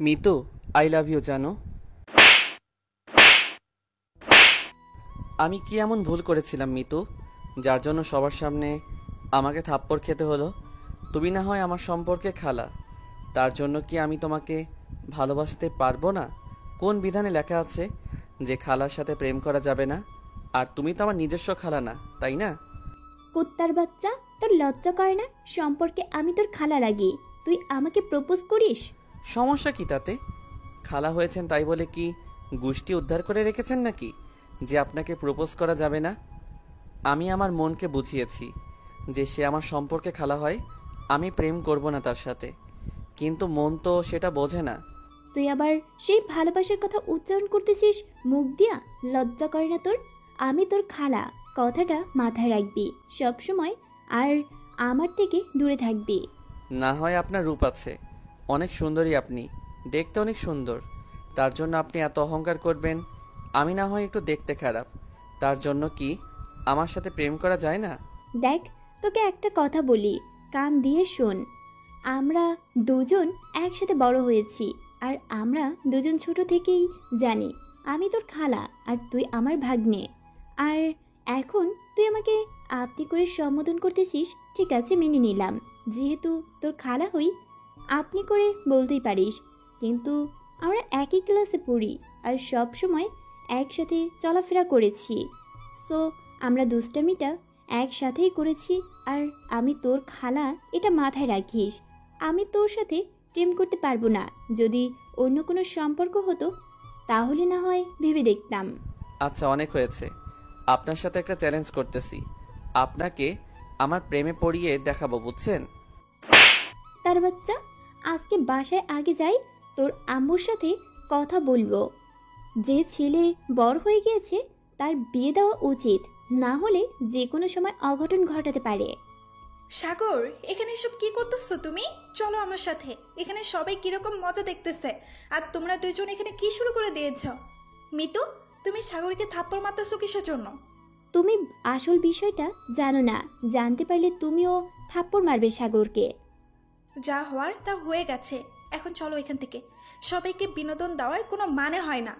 Mitu, I love you জানো। আমি কি এমন ভুল করেছিলাম মিতু, যার জন্য সবার সামনে আমাকে থাপ্পড় খেতে হলো? তুমি না হয় আমার সম্পর্কে খালা, তার জন্য কি আমি তোমাকে ভালোবাসতে পারবো না? কোন বিধানে লেখা আছে যে খালার সাথে প্রেম করা যাবে না? আর তুমি তো আমার নিজস্ব খালা না, তাই না? কুত্তার বাচ্চা, তোর লজ্জা করে না? সম্পর্কে আমি তোর খালা লাগি, তুই আমাকে প্রপোজ করিস? সমস্যা কি তাতে? খালা হয়েছেন তাই বলে কি গোষ্ঠী উদ্ধার করে রেখেছেন নাকি যে আপনাকে প্রপোজ করা যাবে না? আমি আমার মনকে বুঝিয়েছি যে সে আমার সম্পর্কে খালা হয়, আমি প্রেম করব না তার সাথে, কিন্তু মন তো সেটা বোঝে না। তুই আবার সেই ভালোবাসার কথা উচ্চারণ করতেছিস মুখ দিয়া? লজ্জা করে না তোর? আমি তোর খালা, কথাটা মাথায় রাখবি সব সময়। আর আমার থেকে দূরে থাকবি। না হয় আপনার রূপ আছে, অনেক সুন্দরী আপনি, দেখতে অনেক সুন্দর, তার জন্য আপনি এত অহংকার করবেন? আমি না হয় একটু দেখতে খারাপ, তার জন্য কি আমার সাথে প্রেম করা যায় না? দেখ, তোকে একটা কথা বলি, কান দিয়ে শোন। আমরা দুজন একসাথে বড় হয়েছি, আর আমরা দুজন ছোট থেকেই জানি আমি তোর খালা আর তুই আমার ভাগ্নে। আর এখন তুই আমাকে আপনি করে সম্বোধন করতেছিস, ঠিক আছে মেনে নিলাম। যেহেতু তোর খালা হই, আপনি করে বলতেই পারিস। কিন্তু আমরা একই ক্লাসে পড়ি আর সব সময় একসাথে চলাফেরা করেছি। সো আমরা দুষ্টামিটা একসাথেই করেছি। আর আমি তোর খালা, এটা মাথায় রাখিস। আমি তোর সাথে প্রেম করতে পারবো না। যদি অন্য কোনো সম্পর্ক হতো তাহলে না হয় ভেবে দেখতাম। আচ্ছা, অনেক হয়েছে, আপনার সাথে একটা চ্যালেঞ্জ করতেছি, আপনাকে আমার প্রেমে পড়িয়ে দেখাবো, বুঝছেন? তার বাচ্চা, আজকে বাসায় আগে যাই, তোর আম্মুর সাথে কথা বলবো। যে ছেলে বড় হয়ে গিয়েছে তার বিয়ে দেওয়া উচিত, না হলে যে কোনো সময় অঘটন ঘটাতে পারে। সাগর, এখানে এসব কি করতেছো তুমি? চলো আমার সাথে। এখানে সবাই কিরকম মজা দেখতেছে, আর তোমরা দুজন এখানে কি শুরু করে দিয়েছ? মিতু, তুমি সাগরকে থাপ্পড় মারতেছো কিসের জন্য? তুমি আসল বিষয়টা জানো না, জানতে পারলে তুমিও থাপ্পড় মারবে সাগরকে। যা হওয়ার তা হয়ে গেছে, এখন চলো এখান থেকে। সবাইকে বিনোদন দেওয়ার কোনো মানে হয় না।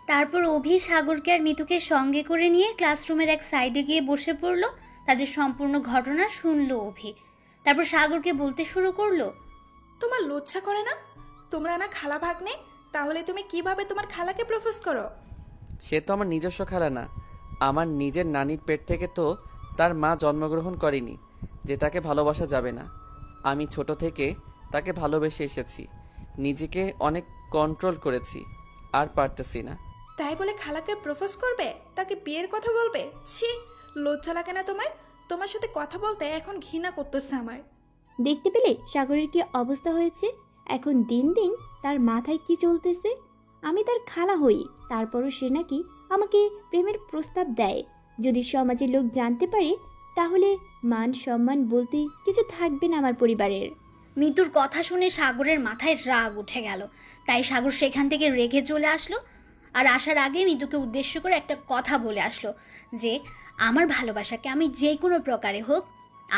তারপর অভি সাগরকে আর মিতুকে সঙ্গে করে নিয়ে ক্লাসরুমের এক সাইডে গিয়ে বসে পড়লো। তাদের সম্পূর্ণ ঘটনা শুনলো অভি। তারপর সাগরকে বলতে শুরু করলো, তোমার লজ্জা করে না? তোমরা না খালা ভাগ্নে, তাহলে তুমি কিভাবে তোমার খালাকে প্রপোজ করো? সে তো আমার নিজস্ব খালা না, আমার নিজের নানির পেট থেকে তো তার মা জন্মগ্রহণ করেনি যে তাকে ভালোবাসা যাবে না। আমি ছোট থেকে তাকে ভালোবেসে এসেছি, নিজেকে অনেক কন্ট্রোল করেছি, আর পারতেছি না। তাই বলে খালাকে প্রপোজ করবে, তাকে বিয়ের কথা বলবে? ছি, লজ্জা লাগে না তোমার? তোমার সাথে কথা বলতে এখন ঘৃণা করতেছে আমার। দেখতে পেলে সাগরের কি অবস্থা হয়েছে? এখন দিন দিন তার মাথায় কি চলতেছে? আমি তার খালা হই, তারপরও সে নাকি আমাকে প্রেমের প্রস্তাব দেয়। যদি সমাজের লোক জানতে পারে তাহলে মান সম্মান বলতে কিছু থাকবে না আমার পরিবারের। মিতুর কথা শুনে সাগরের মাথায় রাগ উঠে গেল। তাই সাগর সেখান থেকে রেগে চলে আসলো। আর আসার আগে মিতুকে উদ্দেশ্য করে একটা কথা বলে আসলো যে আমার ভালোবাসাকে আমি যে কোনো প্রকারে হোক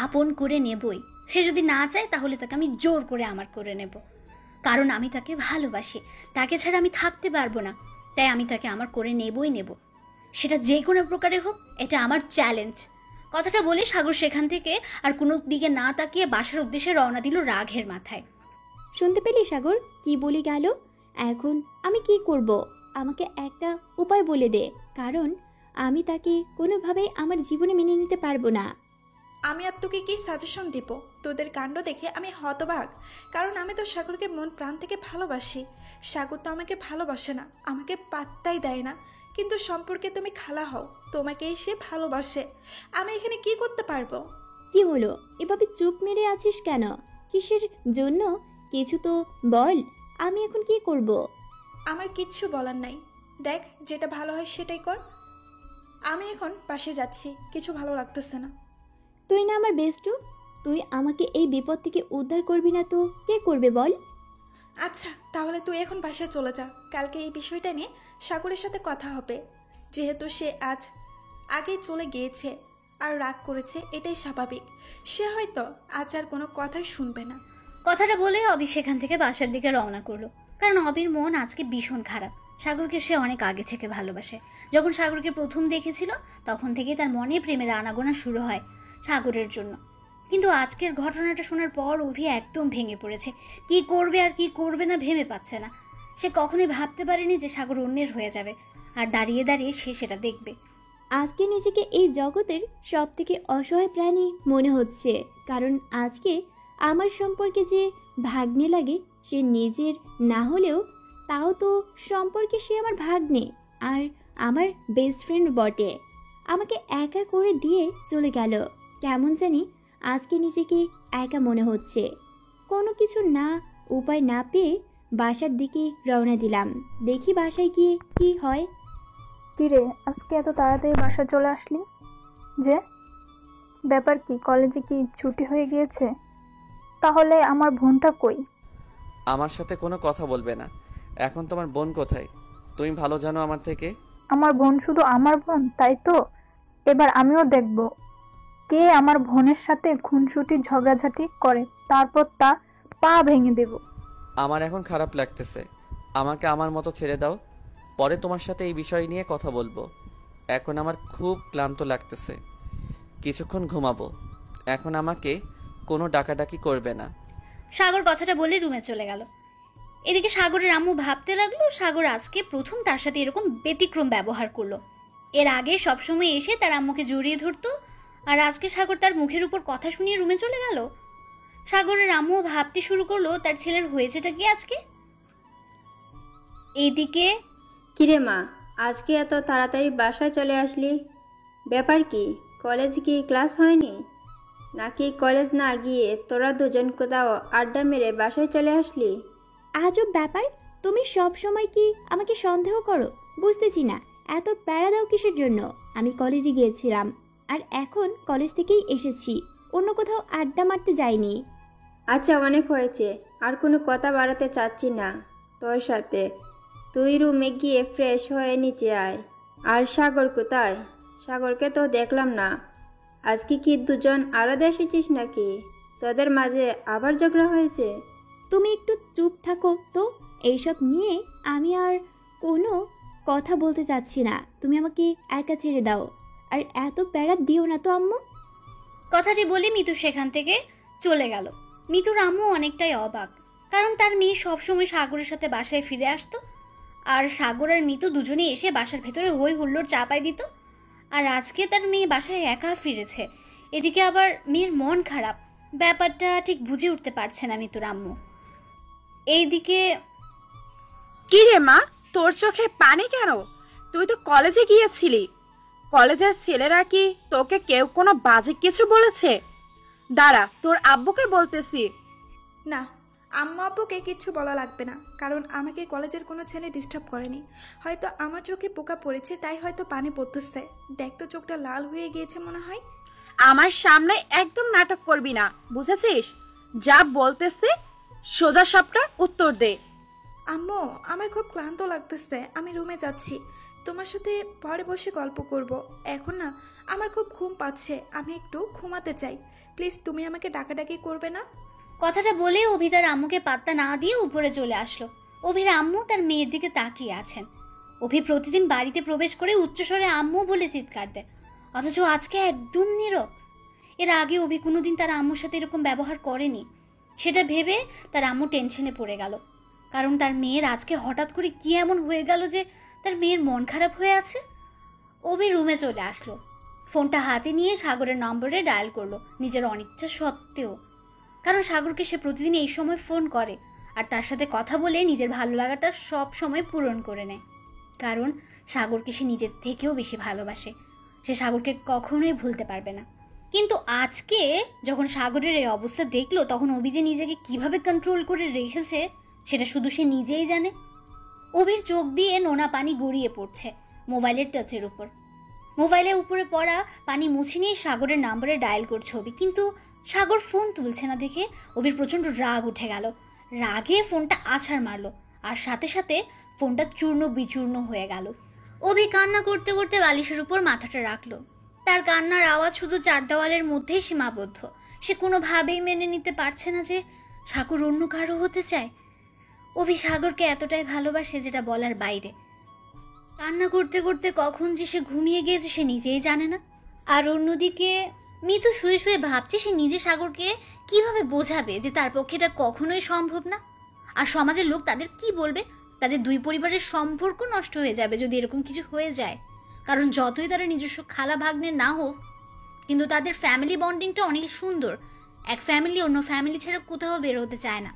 আপন করে নেবই। সে যদি না চায় তাহলে তাকে আমি জোর করে আমার করে নেব, কারণ আমি তাকে ভালোবাসি, তাকে ছাড়া আমি থাকতে পারবো না। তাই আমি তাকে আমার করে নেবই নেব, সেটা যে কোনো প্রকারে হোক। এটা আমার চ্যালেঞ্জ। কথাটা বলে সাগর সেখান থেকে আর কোনো দিকে না তাকিয়ে বাসার উদ্দেশ্যে রওনা দিল রাগের মাথায়। শুনতে পেলি সাগর কি বলে গেল? এখন আমি কি করব? আমাকে একটা উপায় বলে দে, কারণ আমি তাকে কোনোভাবেই আমার জীবনে মেনে নিতে পারবো না। আমি আর তোকে কি সাজেশন দিব? তোদের কাণ্ড দেখে আমি হতবাক, কারণ আমি তো সাগরকে মন প্রাণ থেকে ভালোবাসি। সাগর তো আমাকে ভালোবাসে না, আমাকে পাত্তাই দেয় না। কিন্তু সম্পর্কে তুমি খালা হও, তোমাকেই সে ভালোবাসে। আমি এখানে কি করতে পারবো? কি হলো, এভাবে চুপ মেরে আছিস কেন? কিসের জন্য? কিছু তো বল। আমি এখন কি করব? আমার কিচ্ছু বলার নাই। দেখ, যেটা ভালো হয় সেটাই কর। আমি এখন পাশে যাচ্ছি, কিছু ভালো লাগতেছে না। তুই না আমার বেস্টু, তুই আমাকে এই বিপদ থেকে উদ্ধার করবি না তো কে করবে বল? আচ্ছা, তাহলে তুই এখন বাসায় চলে যা। কালকে এই বিষয়টা নিয়ে সাগরের সাথে কথা হবে। যেহেতু সে আজ আগেই চলে গিয়েছে আর রাগ করেছে, এটাই স্বাভাবিক। সে হয়তো আজ আর কোনো কথাই শুনবে না। কথাটা বলে অভি সেখান থেকে বাসার দিকে রওনা করলো। কারণ অবির মন আজকে ভীষণ খারাপ। সাগরকে সে অনেক আগে থেকে ভালোবাসে। যখন সাগরকে প্রথম দেখেছিল তখন থেকেই তার মনে প্রেমের আনাগোনা শুরু হয় সাগরের জন্য। কিন্তু আজকের ঘটনাটা শোনার পর অভি একদম ভেঙে পড়েছে। কি করবে আর কি করবে না ভেবে পাচ্ছে না। সে কখনোই ভাবতে পারেনি যে সাগর অন্যের হয়ে যাবে, আর দাঁড়িয়ে দাঁড়িয়ে সে সেটা দেখবে। আজকে নিজেকে এই জগতের সব থেকে অসহায় প্রাণী মনে হচ্ছে, কারণ আজকে আমার সম্পর্কে যে ভাগ্নে লাগে সে নিজের না হলেও তাও তো সম্পর্কে সে আমার ভাগ্নে আর আমার বেস্ট ফ্রেন্ড বটে। আমাকে একা করে দিয়ে চলে গেল। কেমন জানি আজকে নিজেকে একা মনে হচ্ছে। কোনো কিছু না উপায় না পেয়ে বাসার দিকে রওনা দিলাম। দেখি বাসায় গিয়ে কি হয়। কিরে, আজকে এত তাড়াতাড়ি বাসা চলে আসলি যে? ব্যাপার কি, কলেজে কি ছুটি হয়ে গিয়েছে? তাহলে আমার বোনটা কই? আমার সাথে কোনো কথা বলবে না। এখন তোমার বোন কোথায় তুমি ভালো জানো আমার থেকে। আমার বোন শুধু আমার বোন, তাই তো? এবার আমিও দেখব কে আমার বোনের সাথে খুনসুটি ঝগড়াঝাটি করে, তারপর তা পা ভেঙে দেব। আমার এখন খারাপ লাগতেছে, আমাকে আমার মতো ছেড়ে দাও। পরে তোমার সাথে এই বিষয় নিয়ে কথা বলবো। এখন আমার খুব ক্লান্ত লাগতেছে, কিছুক্ষণ ঘুমাবো। এখন আমাকে কোনো ডাকাডাকি করবে না। সাগর কথাটা বলে রুমে চলে গেল। এদিকে সাগরের আম্মু ভাবতে লাগলো সাগর আজকে প্রথম তার সাথে এরকম ব্যতিক্রম ব্যবহার করলো। এর আগে সবসময় এসে তার আম্মুকে জড়িয়ে ধরতো, আর আজকে সাগর তার মুখের উপর কথা শুনিয়ে রুমে চলে গেল। সাগরের আম্মু ভাবতে শুরু করলো তার ছেলের হয়েছেটা কি আজকে। এইদিকে কিরে মা, আজকে এত তাড়াতাড়ি বাসায় চলে আসলি? ব্যাপার কি, কলেজ কি ক্লাস হয়নি নাকি? কলেজ না গিয়ে তোরা দুজন কোথাও আড্ডা মেরে বাসায় চলে আসলি? আজব ব্যাপার, তুমি সব সময় কি আমাকে সন্দেহ করো? বুঝতেছি না এত প্যারা দাও কিসের জন্য। আমি কলেজে গিয়েছিলাম আর এখন কলেজ থেকেই এসেছি, অন্য কোথাও আড্ডা মারতে যাইনি। আচ্ছা, অনেক হয়েছে, আর কোনো কথা বাড়াতে চাচ্ছি না তোর সাথে। তুই রুমে গিয়ে ফ্রেশ হয়ে নিচে আয়। আর সাগর কোথায়? সাগরকে তো দেখলাম না। আজকে কি দুজন আলাদা এসেছিস নাকি? তোদের মাঝে আবার ঝগড়া হয়েছে? তুমি একটু চুপ থাকো তো, এইসব নিয়ে আমি আর কোনো কথা বলতে চাচ্ছি না। তুমি আমাকে একা ছেড়ে দাও, আর এত প্যারা দিও না তো আম্মু। কথাটি বলে মিতু সেখান থেকে চলে গেল। মিতুর আম্মু অনেকটাই অবাক, কারণ তার মেয়ে সবসময় সাগরের সাথে বাসায় ফিরে আসতো, আর সাগর আর মিতু দুজনেই এসে বাসার ভেতরে হই হুল্লোড় চাপাই দিত। আর আজকে তার মেয়ে বাসায় একা ফিরেছে, এদিকে আবার মেয়ের মন খারাপ। ব্যাপারটা ঠিক বুঝে উঠতে পারছে না মিতুর আম্মু। এইদিকে কি রে মা, তোর চোখে পানি কেন? তুই তো কলেজে গিয়েছিলি। কলেজের ছেলেরা কি তোকে কেউ কোনো বাজে কিছু বলেছে? দাঁড়া, তোর আব্বুকে বলতেছি। না, আম্মু আব্বুকে কিচ্ছু বলা লাগবে না, কারণ আমাকে কলেজের কোনো ছেলে ডিস্টার্ব করেনি। হয়তো আমার চোখে পোকা পড়েছে, তাই হয়তো পানি পড়তেছে। দেখ তো, চোখটা লাল হয়ে গিয়েছে মনে হয়। আমার সামনে একদম নাটক করবি না, বুঝেছিস? যা বলতেছি সোজা সাপটা উত্তর দে। আম্মু, আমার খুব ক্লান্ত লাগতেছে, আমি রুমে যাচ্ছি। তোমার সাথে পরে বসে গল্প করব। এখন না, আমার খুব ঘুম পাচ্ছে, আমি একটু ঘুমাতে চাই। প্লিজ তুমি আমাকে ডাকাডাকি করবে না। কথাটা বলে অভি তার আম্মুকে পাত্তা না দিয়ে উপরে চলে আসলো। অভির আম্মু তার মেয়ের দিকে তাকিয়ে আছেন। অভি প্রতিদিন বাড়িতে প্রবেশ করে উচ্চস্বরে আম্মু বলে চিৎকার দেয়, অথচ আজকে একদম নীরব। এর আগে অভি কোনোদিন তার আম্মুর সাথে এরকম ব্যবহার করেনি। সেটা ভেবে তার আম্মু টেনশনে পড়ে গেল, কারণ তার মেয়ের আজকে হঠাৎ করে কি এমন হয়ে গেল যে তার মেয়ের মন খারাপ হয়ে আছে। অভি রুমে চলে আসলো, ফোনটা হাতে নিয়ে সাগরের নম্বরে ডায়াল করলো নিজের অনিচ্ছা সত্ত্বেও, কারণ সাগরকে সে প্রতিদিন এই সময় ফোন করে আর তার সাথে কথা বলে নিজের ভালো লাগাটা সব সময় পূরণ করে নেয়। কারণ সাগরকে সে নিজের থেকেও বেশি ভালোবাসে, সে সাগরকে কখনোই ভুলতে পারবে না। কিন্তু আজকে যখন সাগরের এই অবস্থা দেখলো, তখন অভি যে নিজেকে কিভাবে কন্ট্রোল করে রেখেছে সেটা শুধু সে নিজেই জানে। অভির চোখ দিয়ে নোনা পানি গড়িয়ে পড়ছে মোবাইলের টাচের উপর। মোবাইলের উপরে পড়া পানি মুছে নিয়ে সাগরের নাম্বারে ডায়াল করছে অভি, কিন্তু সাগর ফোন তুলছে না দেখে অভির প্রচণ্ড রাগ উঠে গেল। রাগে ফোনটা আছাড় মারলো, আর সাথে সাথে ফোনটা চূর্ণ বিচূর্ণ হয়ে গেল। অভি কান্না করতে করতে বালিশের উপর মাথাটা রাখলো। তার কান্নার আওয়াজ শুধু চার দেওয়ালের মধ্যেই সীমাবদ্ধ। সে কোনোভাবেই মেনে নিতে পারছে না যে সাগর অন্য কারো হতে চায়। অভি সাগরকে এতটাই ভালোবাসে যেটা বলার বাইরে। কান্না করতে করতে কখন যে সে ঘুমিয়ে গিয়েছে সে নিজেই জানে না। আর অন্যদিকে মিতু শুয়ে শুয়ে ভাবছে সে নিজে সাগরকে কিভাবে বোঝাবে যে তার পক্ষে এটা কখনোই সম্ভব না। আর সমাজের লোক তাদের কি বলবে, তাদের দুই পরিবারের সম্পর্ক নষ্ট হয়ে যাবে যদি এরকম কিছু হয়ে যায়। কারণ যতই তারা নিজস্ব খালা ভাগ্নে না হোক, কিন্তু তাদের ফ্যামিলি বন্ডিংটা অনেক সুন্দর। এক ফ্যামিলি অন্য ফ্যামিলি ছাড়া কোথাও বের হতে চায় না।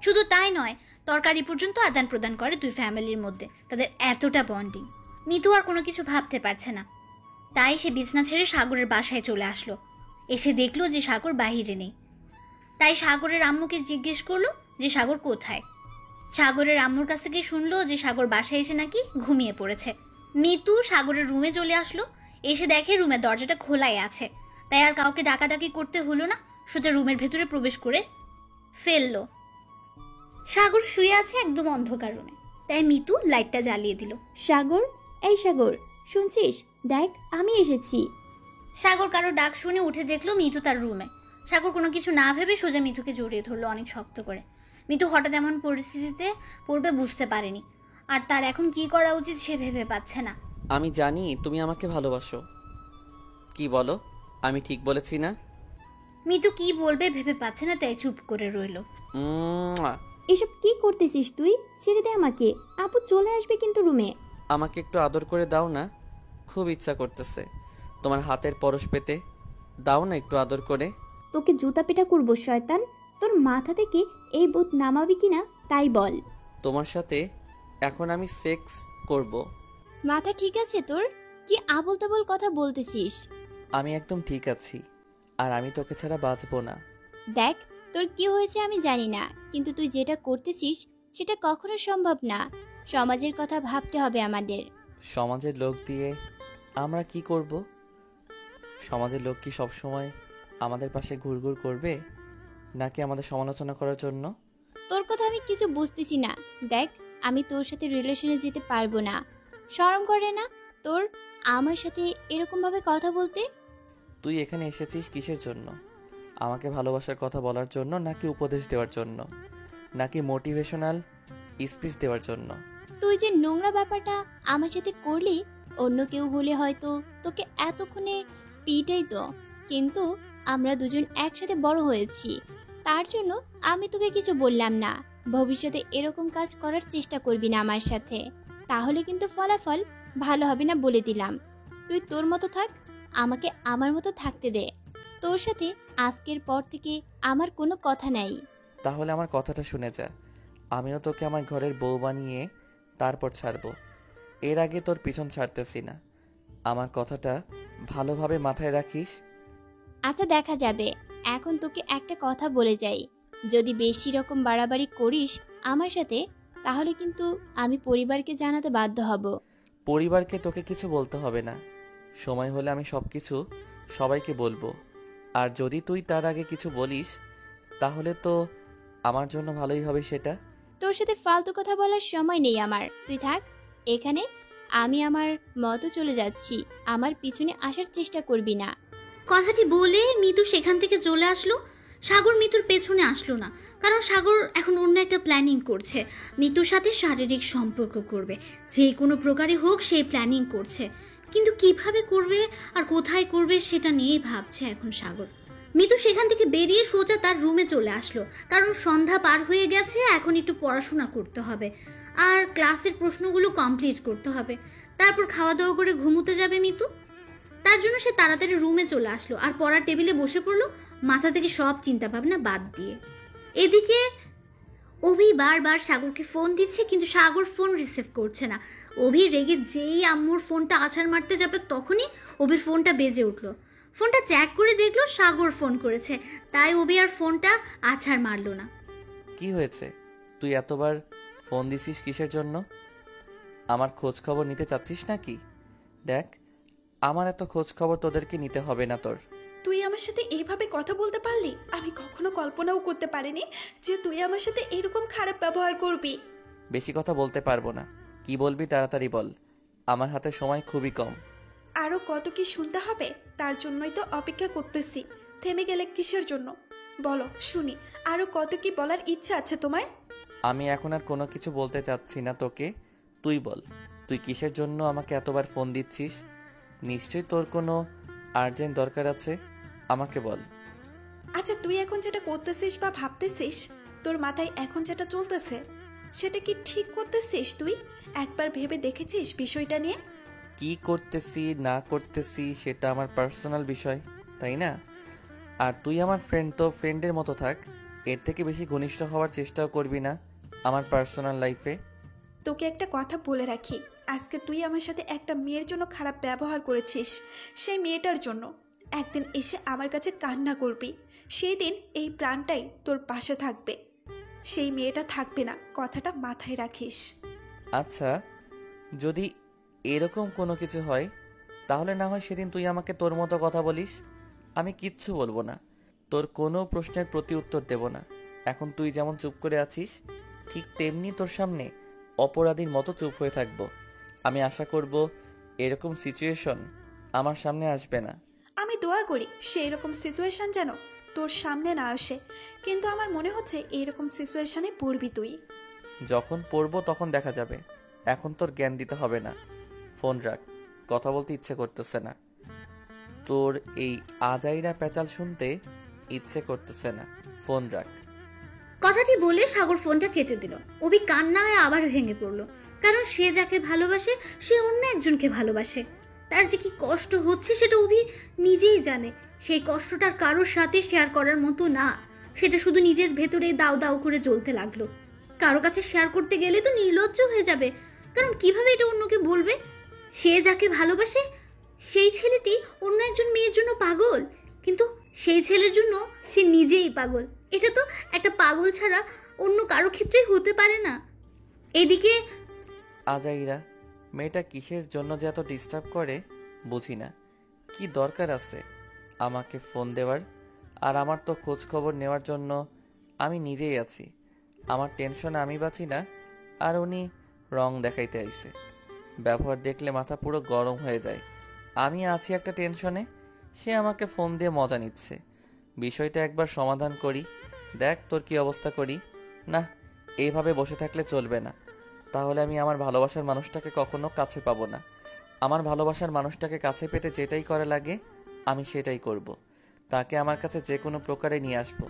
শুধু তাই নয়, তরকারি পর্যন্ত আদান প্রদান করে দুই ফ্যামিলির মধ্যে, তাদের এতটা বন্ডিং। মিতু আর কোনো কিছু ভাবতে পারছে না, তাই সে বিছনা ছেড়ে সাগরের বাসায় চলে আসলো। এসে দেখলো যে সাগর বাহিরে নেই। তাই সাগরের আম্মুকে জিজ্ঞেস করলো যে সাগর কোথায়। সাগরের আম্মুর কাছ থেকে শুনলো যে সাগর বাসায় এসে নাকি ঘুমিয়ে পড়েছে। মিতু সাগরের রুমে চলে আসলো। এসে দেখে রুমের দরজাটা খোলাই আছে। তাই আর কাউকে ডাকাডাকি করতে হলো না, সোজা রুমের ভেতরে প্রবেশ করে ফেললো। সাগর শুয়ে আছে একদম অন্ধকার রুমে, তাই মিতু লাইটটা জ্বালিয়ে দিল। সাগর, এই সাগর, শুনছিস? দেখ আমি এসেছি। সাগর কারো ডাক শুনে উঠে দেখলো মিতু তার রুমে। সাগর কোনো কিছু না ভেবে সোজা মিতুকে জড়িয়ে ধরলো অনেক শক্ত করে। মিতু হঠাৎ এমন পরিস্থিতিতে পড়বে বুঝতে পারেনি, আর তার এখন কি করা উচিত সে ভেবে পাচ্ছে না। আমি জানি তুমি আমাকে ভালোবাসো। কি বলো, আমি ঠিক বলেছি না? মিতু কি বলবে ভেবে পাচ্ছে না, তাই চুপ করে রইল। এসব কি করতেছিস তুই? ছেড়ে দে আমাকে। আপু চলে আসবে কিন্তু রুমে। আমাকে একটু আদর করে দাও না, খুব ইচ্ছা করতেছে তোমার হাতের পরশ পেতে। দাও না একটু আদর করে। তোকে জুতা পেটা করবো শয়তান। তোর মাথা থেকে এই ভূত নামাবি কিনা তাই বল। তোমার সাথে এখন আমি সেক্স করব। মাথা ঠিক আছে তোর? কি আবোল তাবোল কথা বলতেছিস? আমি একদম ঠিক আছি, আর আমি তোকে ছাড়া বাঁচবো না। দেখ, তোর কি হয়েছে আমি জানি না, কিন্তু তুই যেটা করতেছিস সেটা কখনো সম্ভব না। সমাজের কথা ভাবতে হবে আমাদের। সমাজের লোক দিয়ে আমরা কি করব? সমাজের লোক কি সবসময় আমাদের পাশে ঘুরঘুর করবে, নাকি আমাদের সমালোচনা করার জন্য? তোর কথা আমি কিছু বুঝতেছি না। দেখ, আমি তোর সাথে রিলেশনে যেতে পারবো না। শরম করে না তোর আমার সাথে এরকম ভাবে কথা বলতে? তুই এখানে এসেছিস কিসের জন্য? আমাকে ভালোবাসার কথা বলার জন্য, নাকি উপদেশ দেওয়ার জন্য, নাকি মোটিভেশনাল স্পিচ দেওয়ার জন্য? তুই যে নোংরা ব্যাপারটা আমার সাথে করলি, অন্য কেউ হলে হয়তো তোকে এতক্ষণে পিটাই তো, কিন্তু আমরা দুজন একসাথে বড় হয়েছি, তার জন্য আমি তোকে কিছু বললাম না। ভবিষ্যতে এরকম কাজ করার চেষ্টা করবি না আমার সাথে, তাহলে কিন্তু ফলাফল ভালো হবে না বলে দিলাম। তুই তোর মতো থাক, আমাকে আমার মতো থাকতে দে। তোর সাথে আজকের পর থেকে আমার কোনো কথা নাই। তাহলে আমার কথাটা শুনে যা। আমিও তোকে আমার ঘরের বউ বানিয়ে তারপর ছাড়বো। এর আগে তোর পিছন ছাড়তেছি না। আমার কথাটা ভালোভাবে মাথায় রাখিস। আচ্ছা, দেখা যাবে। এখন তোকে একটা কথা বলে যাই, যদি বেশি রকম বাড়াবাড়ি করিস আমার সাথে, তাহলে কিন্তু আমি পরিবারকে জানাতে বাধ্য হব। পরিবারকে তোকে কিছু বলতে হবে না, সময় হলে আমি সব কিছু সবাইকে বলবো। আর যদি তুই তার আগে কিছু বলিস, তাহলে তো আমার জন্য ভালোই হবে সেটা। তোর সাথে ফালতু কথা বলার সময় নেই আমার, তুই থাক এখানে। আমি আমার মতো চলে যাচ্ছি, আমার পিছনে আসার চেষ্টা করবি না। কথাটি বলে মিতু সেখান থেকে চলে আসলো। সাগর মিতুর পেছনে আসলো না, কারণ সাগর এখন অন্য একটা প্ল্যানিং করছে। মিতুর সাথে শারীরিক সম্পর্ক করবে, যে কোনো প্রকারে হোক সেই প্ল্যানিং করছে, কিন্তু কিভাবে করবে আর কোথায় করবে সেটা নিয়েই ভাবছে এখন সাগর। মিতু সেখান থেকে বেরিয়ে সোজা তার রুমে চলে আসলো, কারণ সন্ধ্যা পার হয়ে গেছে, এখন একটু পড়াশোনা করতে হবে আর ক্লাসের প্রশ্নগুলো কমপ্লিট করতে হবে। তারপর খাওয়া দাওয়া করে ঘুমোতে যাবে মিতু। তার জন্য সে তাড়াতাড়ি রুমে চলে আসলো আর পড়ার টেবিলে বসে পড়লো, মাথা থেকে সব চিন্তা ভাবনা বাদ দিয়ে। এদিকে অভি বারবার সাগরকে ফোন দিচ্ছে, কিন্তু সাগর ফোন রিসিভ করছে না। অভি রেগে যেই আম্মুর ফোনটা আছাড় মারতে যাবে, তখনই অভির ফোনটা বেজে উঠলো। ফোনটা চেক করে দেখলো সাগর ফোন করেছে, তাই অভি আর ফোনটা আছাড় মারলো না। কি হয়েছে? তুই এতবার ফোন দিছিস কিসের জন্য? আমার খোঁজ খবর নিতে চাচ্ছিস নাকি? দেখ, আমার এত খোঁজ খবর তোদেরকে নিতে হবে না তোর। তুই আমার সাথে এইভাবে কথা বলতে পারলি? আমি কখনো কল্পনাও করতে পারিনি যে তুই আমার সাথে এরকম খারাপ ব্যবহার করবি। বেশি কথা বলতে পারবো না, কি বলবি তাড়াতাড়ি বল, আমার হাতে সময় খুবই কম। আরো কত কি শুনতে হবে, তার জন্যই তো অপেক্ষা করতেছি। থেমে গেলে কিসের জন্য বলো শুনি, আরো কত কি বলার ইচ্ছা আছে তোমার? আমি এখন আর কোনো কিছু বলতে চাচ্ছি না তোকে। তুই বল, তুই কিসের জন্য আমাকে এতবার ফোন দিচ্ছিস? নিশ্চয়ই তোর কোনো আর্জেন্ট দরকার আছে, আমাকে বল। আচ্ছা, তুই এখন যেটা করতেছিস বা ভাবতেছিস, তোর মাথায় এখন যেটা চলতেছে, সেটা কি ঠিক করতেছিস তুই? একবার ভেবে দেখেছিস বিষয়টা নিয়ে? কি করতেছি না করতেছি সেটা আমার পার্সোনাল বিষয়, তাই না? আর তুই আমার ফ্রেন্ড, তো ফ্রেন্ডের মতো থাক। এর থেকে বেশি ঘনিষ্ঠ হওয়ার চেষ্টাও করবি না আমার পার্সোনাল লাইফে। তোকে একটা কথা বলে রাখি, আজকে তুই আমার সাথে একটা মেয়ের জন্য খারাপ ব্যবহার করেছিস। সেই মেয়েটার জন্য একদিন এসে আমার কাছে কান্না করবি। সেই দিন এই প্রাণটাই তোর পাশে থাকবে, সেই মেয়েটা থাকবে না। কথাটা মাথায় রাখিস। আচ্ছা, যদি এরকম কোনো কিছু হয় তাহলে না হয় সেদিন তুই আমাকে তোর মতো কথা বলিস, আমি কিচ্ছু বলবো না, তোর কোনো প্রশ্নের প্রতি উত্তর দেব না। এখন তুই যেমন চুপ করে আছিস, ঠিক তেমনি তোর সামনে অপরাধীর মতো চুপ হয়ে থাকবো। আমি আশা করব এরকম সিচুয়েশন আমার সামনে আসবে না। আমি দোয়া করি সেই রকম সিচুয়েশন যেন তোর সামনে না আসে, কিন্তু আমার মনে হচ্ছে এইরকম সিচুয়েশনে পড়বি তুই। যখন পড়বো তখন দেখা যাবে, এখন তোর জ্ঞান দিতে হবে না। ফোন রাখ, কথা বলতে ইচ্ছে করতেছে না। তোর এই আজাইরা প্যাচাল শুনতে ইচ্ছে করতেছে না, ফোন রাখ। কথাটি বলে সাগর ফোনটা কেটে দিল। অভি কান্নায় আবার ভেঙে পড়লো, কারণ সে যাকে ভালোবাসে সে অন্য একজনকে ভালোবাসে। তার যে কি কষ্ট হচ্ছে সেটা অভি নিজেই জানে। সেই কষ্টটা কারোর সাথে শেয়ার করার মতো না, সেটা শুধু নিজের ভেতরে দাউ দাউ করে জ্বলতে লাগলো। কারো কাছে শেয়ার করতে গেলে তো নির্লজ্জ হয়ে যাবে, কারণ কিভাবে এটা অন্যকে বলবে? সে যাকে ভালোবাসে সেই ছেলেটি অন্য একজন মেয়ের জন্য পাগল, কিন্তু সেই ছেলের জন্য সে নিজেই পাগল। এটা তো একটা পাগল ছাড়া অন্য কারো ক্ষেত্রেই হতে পারে না। এদিকে আজাইরা মেয়েটা কিসের জন্য যে এত ডিস্টার্ব করে বুঝি না। কি দরকার আছে আমাকে ফোন দেওয়ার? আর আমার তো খোঁজ খবর নেওয়ার জন্য আমি নিজেই আছি। আমার টেনশনে আমি বাঁচি না, আর উনি রং দেখাইতে আইছে। ব্যবহার দেখলে মাথা পুরো গরম হয়ে যায়। আমি আছি একটা টেনশনে, সে আমাকে ফোন দিয়ে মজা নিচ্ছে। বিষয়টা একবার সমাধান করি, দেখ তোর কি অবস্থা করি। না, এইভাবে বসে থাকলে চলবে না, তাহলে আমি আমার ভালোবাসার মানুষটাকে কখনো কাছে পাবো না। আমার ভালোবাসার মানুষটাকে কাছে পেতে যেটাই করা লাগে আমি সেটাই করব। তাকে আমার কাছে যে কোনো প্রকারে নিয়ে আসবো।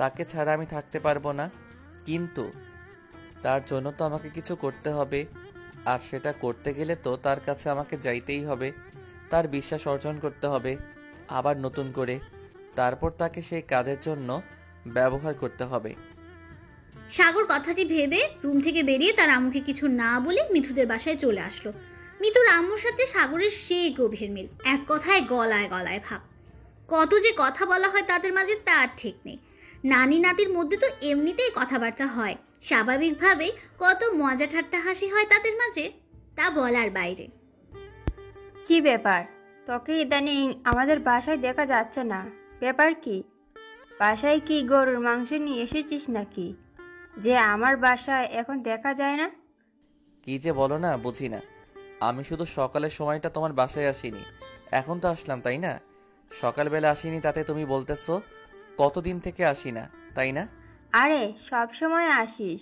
তাকে ছাড়া আমি থাকতে পারবো না, কিন্তু তার জন্য তো আমাকে কিছু করতে হবে, আর সেটা করতে গেলে তো তার কাছে আমাকে যাইতেই হবে, তার বিশ্বাস অর্জন করতে হবে আবার নতুন করে, তারপর তাকে সেই কাজের জন্য ব্যবহার করতে হবে। সাগর কথাটি ভেবে রুম থেকে বেরিয়ে তার আম্মুকে কিছু না বলে মিঠুদের বাসায় চলে আসলো। মিঠুর আম্মুর সাথে সাগরের সেই গভীর মিল, এক কথায় গলায় গলায় ভাব। কত যে কথা বলা হয় তাদের মাঝে তার ঠিক নেই। নানি নাতির মধ্যে তো এমনিতেই কথাবার্তা হয়, স্বাভাবিকভাবেই কত মজা ঠাট্টা হাসি হয় তাদের মাঝে, তা বলার বাইরে। কি ব্যাপার, তোকে ইদানিং আমাদের বাসায় দেখা যাচ্ছে না, ব্যাপার কি? বাসায় কি গরুর মাংস নিয়ে এসেছিস নাকি, যে আমার বাসায় এখন দেখা যায় না? কি যে বলো না বুঝি না। আমি শুধু সকালের সময়টা তোমার বাসায় আসিনি, এখন তো আসলাম, তাই না? সকালবেলা আসিনি তাতে তুমি বলতেছো কতদিন থেকে আসি না, তাই না? আরে সব সময় আসিস,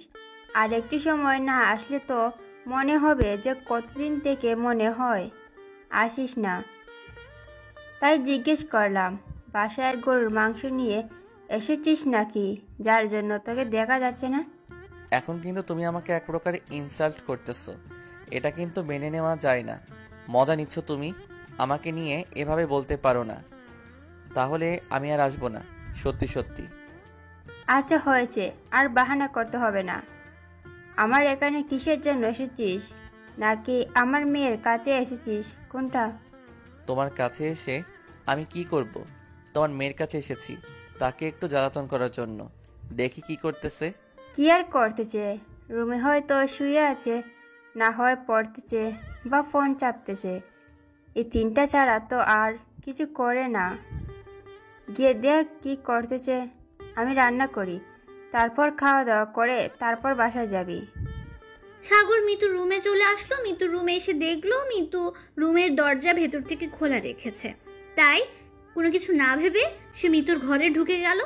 আর একটু সময় না আসলে তো মনে হবে যে কতদিন থেকে মনে হয় আসিস না। তাই জিজ্ঞেস করলাম, বাসায় গরুর মাংস নিয়ে এসেছিস নাকি, যার জন্য তোকে দেখা যাচ্ছে না? এখন কিন্তু তুমি আমাকে এক প্রকার ইনসাল্ট করতেছো, এটা কিন্তু মেনে নেওয়া যায় না। মজা নিচ্ছ তুমি, আমাকে নিয়ে এভাবে বলতে পারো না। তাহলে আমি আর আসবো না, সত্যি সত্যি। আচ্ছা হয়েছে, আর বাহানা করতে হবে না। আমার এখানে কিসের জন্য এসেছিস, নাকি আমার মেয়ের কাছে এসেছিস, কোনটা? তোমার কাছে এসে আমি কি করব? তোমার মেয়ের কাছে এসেছি তাকে একটু জ্বালাতন করার জন্য, দেখি কি করতেছে। কি আর করতেছে, রুমে হয়তো শুয়ে আছে, না হয় পড়তেছে বা ফোন চাপতেছে। এই তিনটা ছাড়া তো আর কিছু করে না। গিয়ে দেখ কি করতেছে। আমি রান্না করি, তারপর খাওয়া দাওয়া করে তারপর বাসায় যাবি। সাগর মিতুর রুমে চলে আসলো। মিতুর রুমে এসে দেখলো মিতু রুমের দরজা ভেতর থেকে খোলা রেখেছে। তাই কোনো কিছু না ভেবে সে মিতুর ঘরে ঢুকে গেল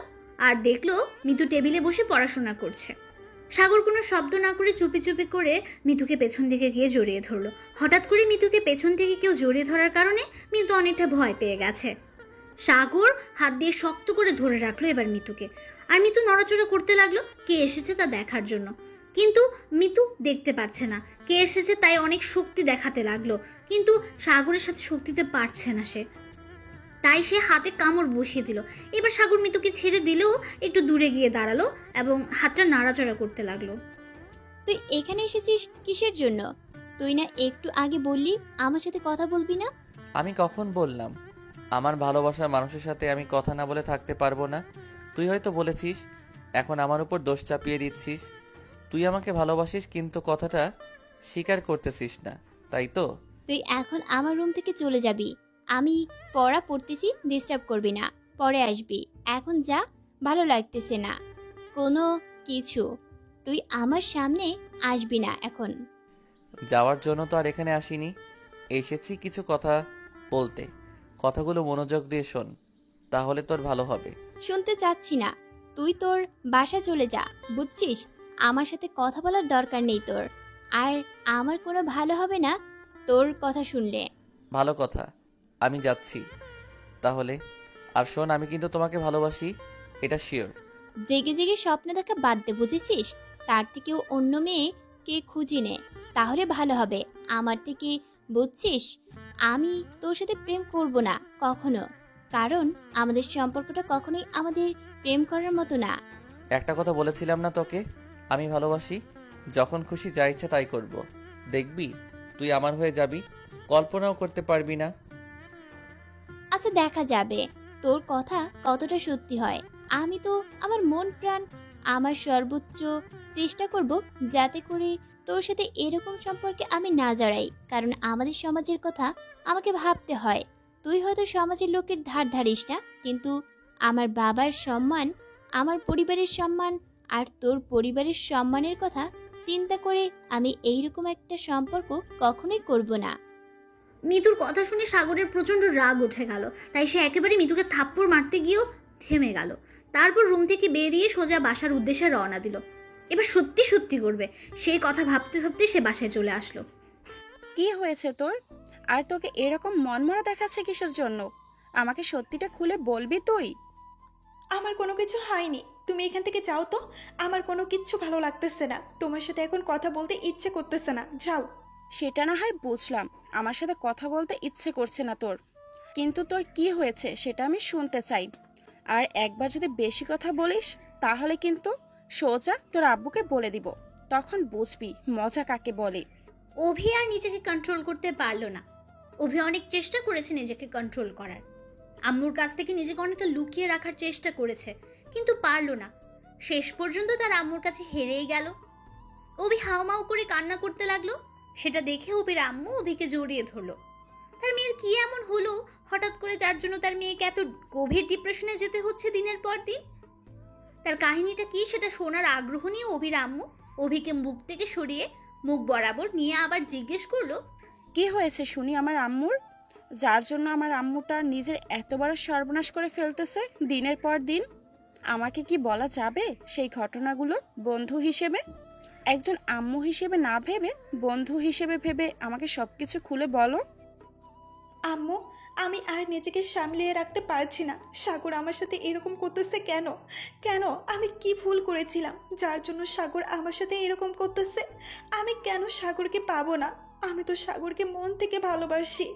আর দেখলো মিতু টেবিলে বসে পড়াশোনা করছে। সাগর কোনো শব্দ না করে চুপি চুপি করে মিতুকে পেছন দিকে গিয়ে জড়িয়ে ধরলো। হঠাৎ করে মিতুকে পেছন থেকে কেউ জড়িয়ে ধরার কারণে মিতু অনেকটা ভয় পেয়ে গেছে। সাগর হাত দিয়ে শক্ত করে ধরে রাখলো এবার মিতুকে, আর মিতু নড়াচড়া করতে লাগলো কে এসেছে তা দেখার জন্য। কিন্তু মিতু দেখতে পাচ্ছে না কে এসেছে, তাই অনেক শক্তি দেখাতে লাগলো, কিন্তু সাগরের সাথে শক্তি দিতে পারছে না সে, তাই সে হাতে কামড় বসিয়ে দিল। এবার সাগর মিতুকে ছেড়ে দিলেও একটু দূরে গিয়ে দাঁড়ালো এবং হাতটা নাড়াচাড়া করতে লাগলো। তুই এখানে এসেছিস কিসের জন্য? তুই না একটু আগে বললি আমার সাথে কথা বলবি না? আমি কখন বললাম আমার ভালোবাসার মানুষের সাথে আমি কথা না বলে থাকতে পারবো না? তুই হয়তো বলেছিস, এখন আমার উপর দোষ চাপিয়ে দিচ্ছিস। তুই আমাকে ভালোবাসিস কিন্তু কথাটা স্বীকার করতেছিস না, তাই তো? তুই এখন আমার রুম থেকে চলে যাবি। আমি পড়া পড়তেছি, ডিস্টার্ব করবি না, পরে আসবি। এখন যা, ভালো লাগতেছে না কোনো কিছু। তুই আমার সামনে আসবি না এখন। যাওয়ার জন্য তো আর এখানে আসিনি, এসেছি কিছু কথা বলতে। কথাগুলো মনোযোগ দিয়ে শোন, তাহলে তোর ভালো হবে। শুনতে চাচ্ছি না, তুই তোর বাসা চলে যা, বুঝছিস? আমার সাথে কথা বলার দরকার নেই তোর, আর আমার কোনো ভালো হবে না তোর কথা শুনলে। ভালো কথা, আমি যাচ্ছি তাহলে। আর শোন, আমি কিন্তু তোমাকে ভালোবাসি, এটা শিওর। জেগে জেগে স্বপ্ন দেখা বাদ দে, বুঝেছিস? তার থেকেও অন্য মেয়ে কে খুঁজি নে, তাহলে ভালো হবে আমার থেকে, বুঝছিস? আমি তোর সাথে প্রেম করব না কখনো, কারণ আমাদের সম্পর্কটা কখনোই আমাদের প্রেম করার মতো না। একটা কথা বলেছিলাম না তোকে, আমি ভালোবাসি। যখন খুশি যা ইচ্ছা তাই করব। দেখবি তুই আমার হয়ে যাবি, কল্পনাও করতে পারবি না। আচ্ছা, দেখা যাবে তোর কথা কতটা সত্যি হয়। আমি তো আমার মন প্রাণ, আমার সর্বোচ্চ চেষ্টা করব যাতে করে তোর সাথে এরকম সম্পর্কে আমি না জড়াই, কারণ আমাদের সমাজের কথা আমাকে ভাবতে হয়। তুই হয়তো সমাজের লোকের ধার ধারিস না, কিন্তু আমার বাবার সম্মান, আমার পরিবারের সম্মান আর তোর পরিবারের সম্মানের কথা চিন্তা করে আমি এইরকম একটা সম্পর্ক কখনোই করব না। মিতুর কথা শুনে সাগরের প্রচন্ড রাগ উঠে গেল, তাই সে একেবারে মিতুকে থাপ্পড় মারতে গিয়েও থেমে গেল। তারপর রুম থেকে বেরিয়ে সোজা বাসার উদ্দেশ্যে রওনা দিল। এবার সত্যি সত্যি করবে, সেই কথা ভাবতে ভাবতে সে বাসায় চলে আসলো। কি হয়েছে তোর? আর তোকে এরকম মনমরা দেখাচ্ছে কিসের জন্য? আমাকে সত্যিটা খুলে বলবি তুই? আমার কোনো কিছু হয়নি, তুমি এখান থেকে যাও তো। আমার কোনো কিচ্ছু ভালো লাগতেছে না, তোমার সাথে এখন কথা বলতে ইচ্ছে করতেছে না, যাও। সেটা না হয় বুঝলাম, আমার সাথে কথা বলতে ইচ্ছে করছে না তোর, কিন্তু তোর কি হয়েছে সেটা আমি শুনতে চাই। আর একবার যদি বেশি কথা বলিস তাহলে কিন্তু সোজা তোর আব্বুকে বলে দিব, তখন বুঝবি মজা কাকে বলে। অভি আর নিজেকে কন্ট্রোল করতে পারলো না। অভি অনেক চেষ্টা করেছে নিজেকে কন্ট্রোল করার, আম্মুর কাছ থেকে নিজেকে অনেকটা লুকিয়ে রাখার চেষ্টা করেছে, কিন্তু পারলো না। শেষ পর্যন্ত তার আম্মুর কাছে হেরেই গেল। অভি হাউমাউ করে কান্না করতে লাগলো। সেটা দেখে অভির আম্মু অভিকে জড়িয়ে ধরলো। তার মেয়ের কি এমন হলো হঠাৎ করে, যার জন্য তার মেয়েকে এত গভীর ডিপ্রেশনে যেতে হচ্ছে দিনের পর দিন? তার কাহিনীটা কি সেটা শোনার আগ্রহ নিয়ে অভির আম্মু অভিকে মুখ থেকে সরিয়ে মুখ বরাবর নিয়ে আবার জিজ্ঞেস করলো, কি হয়েছে শুনি আমার আম্মুর, যার জন্য আমার আম্মুটা নিজের এত বড় সর্বনাশ করে ফেলতেছে দিনের পর দিন? আমাকে কি বলা যাবে সেই ঘটনাগুলো বন্ধু হিসেবে? একজন আম্মু হিসেবে না ভেবে বন্ধু হিসেবে ভেবে আমাকে সবকিছু খুলে বলো। আম্মু, আমি আর নিজেকে সামলিয়ে রাখতে পারছি না। সাগর আমার সাথে এরকম করতেছে কেন? কেন? আমি কি ভুল করেছিলাম যার জন্য সাগর আমার সাথে এরকম করতেছে? আমি কেন সাগরকে পাবো না? আমি তো সাগরকে মন থেকে ভালোবাসি।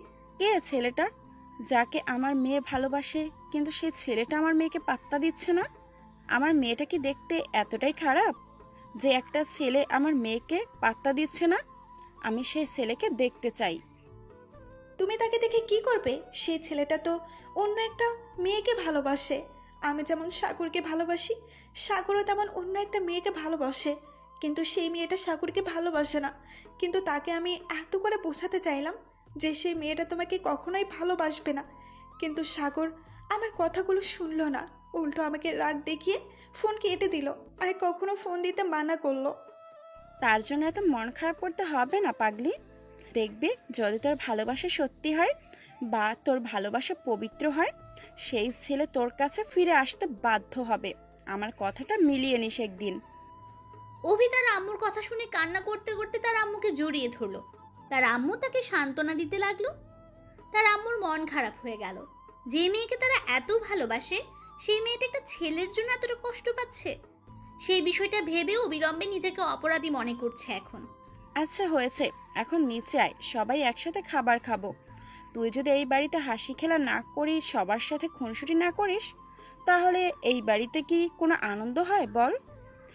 কে ছেলেটা যাকে আমার মেয়ে ভালোবাসে, কিন্তু সেই ছেলেটা আমার মেয়েকে পাত্তা দিচ্ছে না? আমার মেয়েটা কি দেখতে এতটাই খারাপ যে একটা ছেলে আমার মেয়েকে পাত্তা দিচ্ছে না? আমি সেই ছেলেকে দেখতে চাই। তুমি তাকে দেখে কি করবে? সেই ছেলেটা তো অন্য একটা মেয়েকে ভালোবাসে। আমি যেমন সাগরকে ভালোবাসি, সাগরও তেমন অন্য একটা মেয়েকে ভালোবাসে, কিন্তু সেই মেয়েটা সাগরকে ভালোবাসে না। কিন্তু তাকে আমি এত করে বোঝাতে চাইলাম যে সেই মেয়েটা তোমাকে কখনোই ভালোবাসবে না, কিন্তু সাগর আমার কথাগুলো শুনলো না, উল্টো আমাকে রাগ দেখিয়ে ফোন কেটে দিল, আর কখনো ফোন দিতে মানা করলো। তার জন্য এত মন খারাপ করতে হবে না পাগলি। দেখবি যদি তোর ভালোবাসা সত্যি হয় বা তোর ভালোবাসা পবিত্র হয়, সেই ছেলে তোর কাছে ফিরে আসতে বাধ্য হবে। আমার কথাটা মিলিয়ে নিস একদিন। অভি তার আম্মুর কথা শুনে কান্না করতে করতে তার আম্মুকে জড়িয়ে ধরলো। তার আম্মু তাকে সান্ত্বনা দিতে লাগলো। তার আম্মুর মন খারাপ হয়ে গেল। যে মেয়েকে তারা এত ভালোবাসে সেই মেয়েটা একটা ছেলের জন্য এতটা কষ্ট পাচ্ছে। সেই বিষয়টা ভেবে অবিলম্বে নিজেকে অপরাধী মনে করছে এখন। আচ্ছা হয়েছে, এখন নিচে আয়, সবাই একসাথে খাবার খাবো। তুই যদি এই বাড়িতে হাসি খেলা না করিস, সবার সাথে খুনসুটি না করিস, তাহলে এই বাড়িতে কি কোনো আনন্দ হয় বল?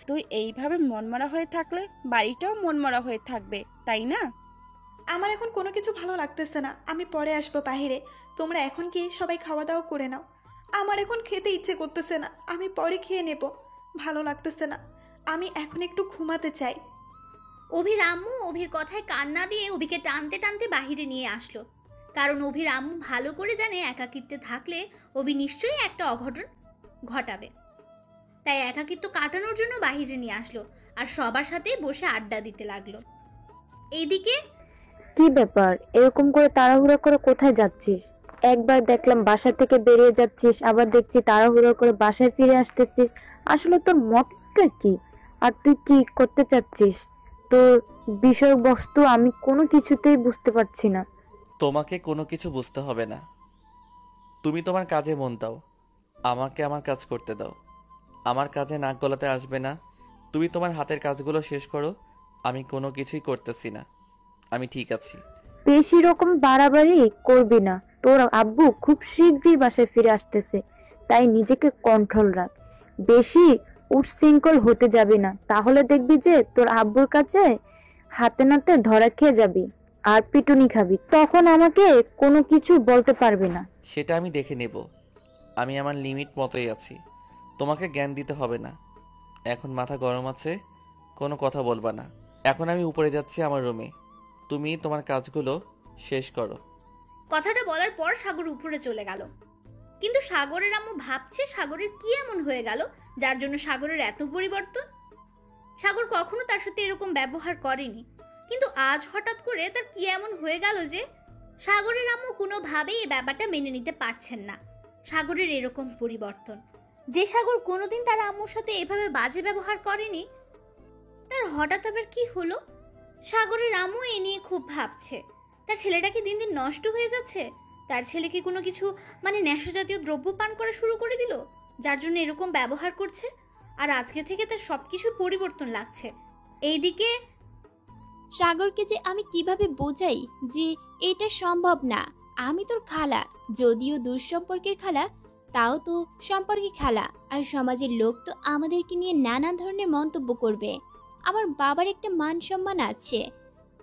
তুই এইভাবে মনমরা হয়ে থাকলে বাড়িটাও মনমরা হয়ে থাকবে, তাই না? আমার এখন কোনো কিছু ভালো লাগতেছে না, আমি পরে আসবো বাহিরে। তোমরা এখন কি সবাই খাওয়া দাওয়া করে নাও। আমার এখন খেতে ইচ্ছে করতেছে না, আমি পরে খেয়ে নেব। ভালো লাগতেছে না, আমি এখন একটু ঘুমাতে চাই। অভির আম্মু অভির কথায় কান্না দিয়ে অভিকে টানতে টানতে বাহিরে নিয়ে আসলো। কারণ অভির আম্মু ভালো করে জানে একাকিত্বে থাকলে অভি নিশ্চয়ই একটা অঘটন ঘটাবে। তাই একাকিত্ব কাটানোর জন্য বাহিরে নিয়ে আসলো আর সবার সাথে বসে আড্ডা দিতে লাগলো। এইদিকে কি ব্যাপার, এরকম করে তাড়াহুড়ো করে কোথায় যাচ্ছিস? একবার দেখলাম বাসা থেকে বেরিয়ে যাচ্ছিস, আবার দেখছি তাড়াহুড়ো করে বাসায় ফিরে আসতেছিস। আসলে তোর মতটা কি, আর তুই কি করতে চাচ্ছিস? তোর বিষয়বস্তু আমি কোনো কিছুতেই বুঝতে পারছি না। তোমাকে কোনো কিছু বুঝতে হবে না, তুমি তোমার কাজে মন দাও, আমাকে আমার কাজ করতে দাও। আমার কাজে নাক গলাতে আসবে না। তুমি তোমার হাতের কাজগুলো শেষ করো, আমি কোনো কিছুই করতেছি না, আমি ঠিক আছি। বেশি রকম বাড়াবাড়ি করবি না, তোর আব্বু খুব শীঘ্রই বাসায় ফিরে আসতেছে, তাই নিজেকে কন্ট্রোল রাখ। বেশি উচ্ছৃঙ্খল হতে যাবি না, তাহলে দেখবি যে তোর আব্বুর কাছে হাতে নাতে ধরা খেয়ে যাবি আর পিটুনি খাবি, তখন আমাকে কোনো কিছু বলতে পারবি না। সেটা আমি দেখে নেব, আমি আমার লিমিট মতোই আছি, তোমাকে জ্ঞান দিতে হবে না। এখন মাথা গরম আছে, কোনো কথা বলবা না। এখন আমি উপরে যাচ্ছি আমার রুমে, তুমি তোমার কাজগুলো শেষ করো। কথাটা বলার পর সাগর উপরে চলে গেল। কিন্তু সাগরের আম্মু ভাবছে সাগরের কি এমন হয়ে গেল যার জন্য সাগরের এত পরিবর্তন। সাগর কখনো তার সাথে এরকম ব্যবহার করেনি, কিন্তু আজ হঠাৎ করে তার কি এমন হয়ে গেল যে সাগরের আম্মু কোনোভাবেই এই ব্যাপারটা মেনে নিতে পারছেন না। সাগরের এরকম পরিবর্তন, যে সাগর কোনোদিন তার আম্মুর সাথে এভাবে বাজে ব্যবহার করেনি, তার হঠাৎ আবার কি হলো? সাগরের আম্মু এ নিয়ে খুব ভাবছে। তার ছেলেটা কি দিন দিন নষ্ট হয়ে যাচ্ছে? তার ছেলে কি কোনো কিছু নেশা জাতীয় দ্রব্য পান করা শুরু করে দিল, যার জন্য এরকম ব্যবহার করছে? আর আজকে থেকে তার সবকিছু পরিবর্তন লাগছে। এইদিকে সাগরকে যে আমি কিভাবে বোঝাই যে এটা সম্ভব না। আমি তোর খালা, যদিও দূর সম্পর্কের খালা, তাও তো সম্পর্কে খালা। আর সমাজের লোক তো আমাদেরকে নিয়ে নানা ধরনের মন্তব্য করবে। আমার বাবার একটা মান সম্মান আছে,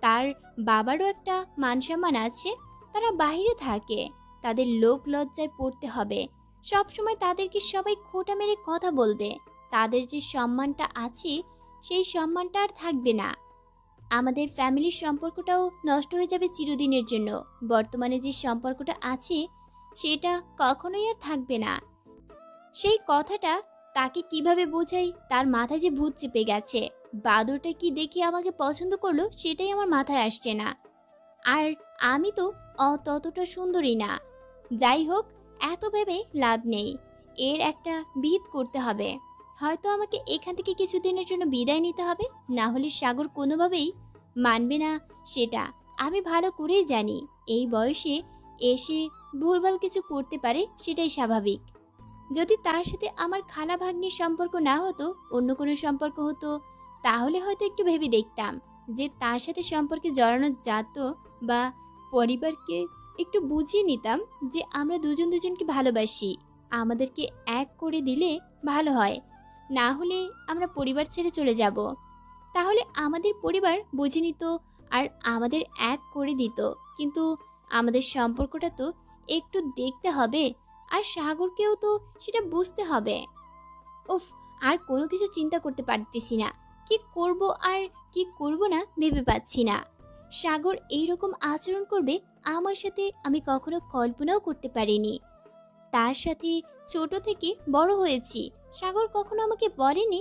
তার বাবারও একটা মান সম্মান আছে। তারা বাইরে থাকে, তাদের লোক লজ্জায় পড়তে হবে। সবসময় তাদেরকে সবাই খোঁটা মেরে কথা বলবে। তাদের যে সম্মানটা আছে সেই সম্মানটা আর থাকবে না। আমাদের ফ্যামিলির সম্পর্কটাও নষ্ট হয়ে যাবে চিরদিনের জন্য। বর্তমানে যে সম্পর্কটা আছে সেটা কখনোই আর থাকবে না। সেই কথাটা তাকে কিভাবে বোঝাই, তার মাথায় যে ভূত চেপে গেছে। বাদরটা কি দেখে আমাকে পছন্দ করলো সেটাই আমার মাথায় আসছে না। আর আমি তো ততটা সুন্দরী না। যাই হোক, এত ভেবে লাভ নেই, এর একটা বিহিত করতে হবে। হয়তো আমাকে এখান থেকে কিছুদিনের জন্য বিদায় নিতে হবে, না হলে সাগর কোনোভাবেই মানবে না। সেটা আমি ভালো করেই জানি। এই বয়সে এসে ভুলভাল কিছু করতে পারে, সেটাই স্বাভাবিক। যদি তার সাথে আমার খালা ভাগ্নির সম্পর্ক না হতো, অন্য কোনো সম্পর্ক হতো, তাহলে হয়তো একটু ভেবে দেখতাম যে তার সাথে সম্পর্কে জড়ানো যেত, বা পরিবারকে একটু বুঝিয়ে নিতাম যে আমরা দুজন দুজনকে ভালোবাসি, আমাদেরকে এক করে দিলে ভালো হয়। না হলে আমরা পরিবার ছেড়ে চলে যাব। তাহলে আমাদের পরিবার বুঝে নিত আর আমাদের এক করে দিত। কিন্তু আমাদের সম্পর্কটা তো একটু দেখতে হবে, আর সাগরকেও তো সেটা বুঝতে হবে। উফ, আর কোনো কিছু চিন্তা করতে পারতেছি না। কি করব আর কি করব না ভেবে পাচ্ছি না। সাগর এইরকম আচরণ করবে আমার সাথে আমি কখনো কল্পনাও করতে পারিনি। তার সাথে ছোট থেকে বড় হয়েছি। সাগর কখনো আমাকে বলেনি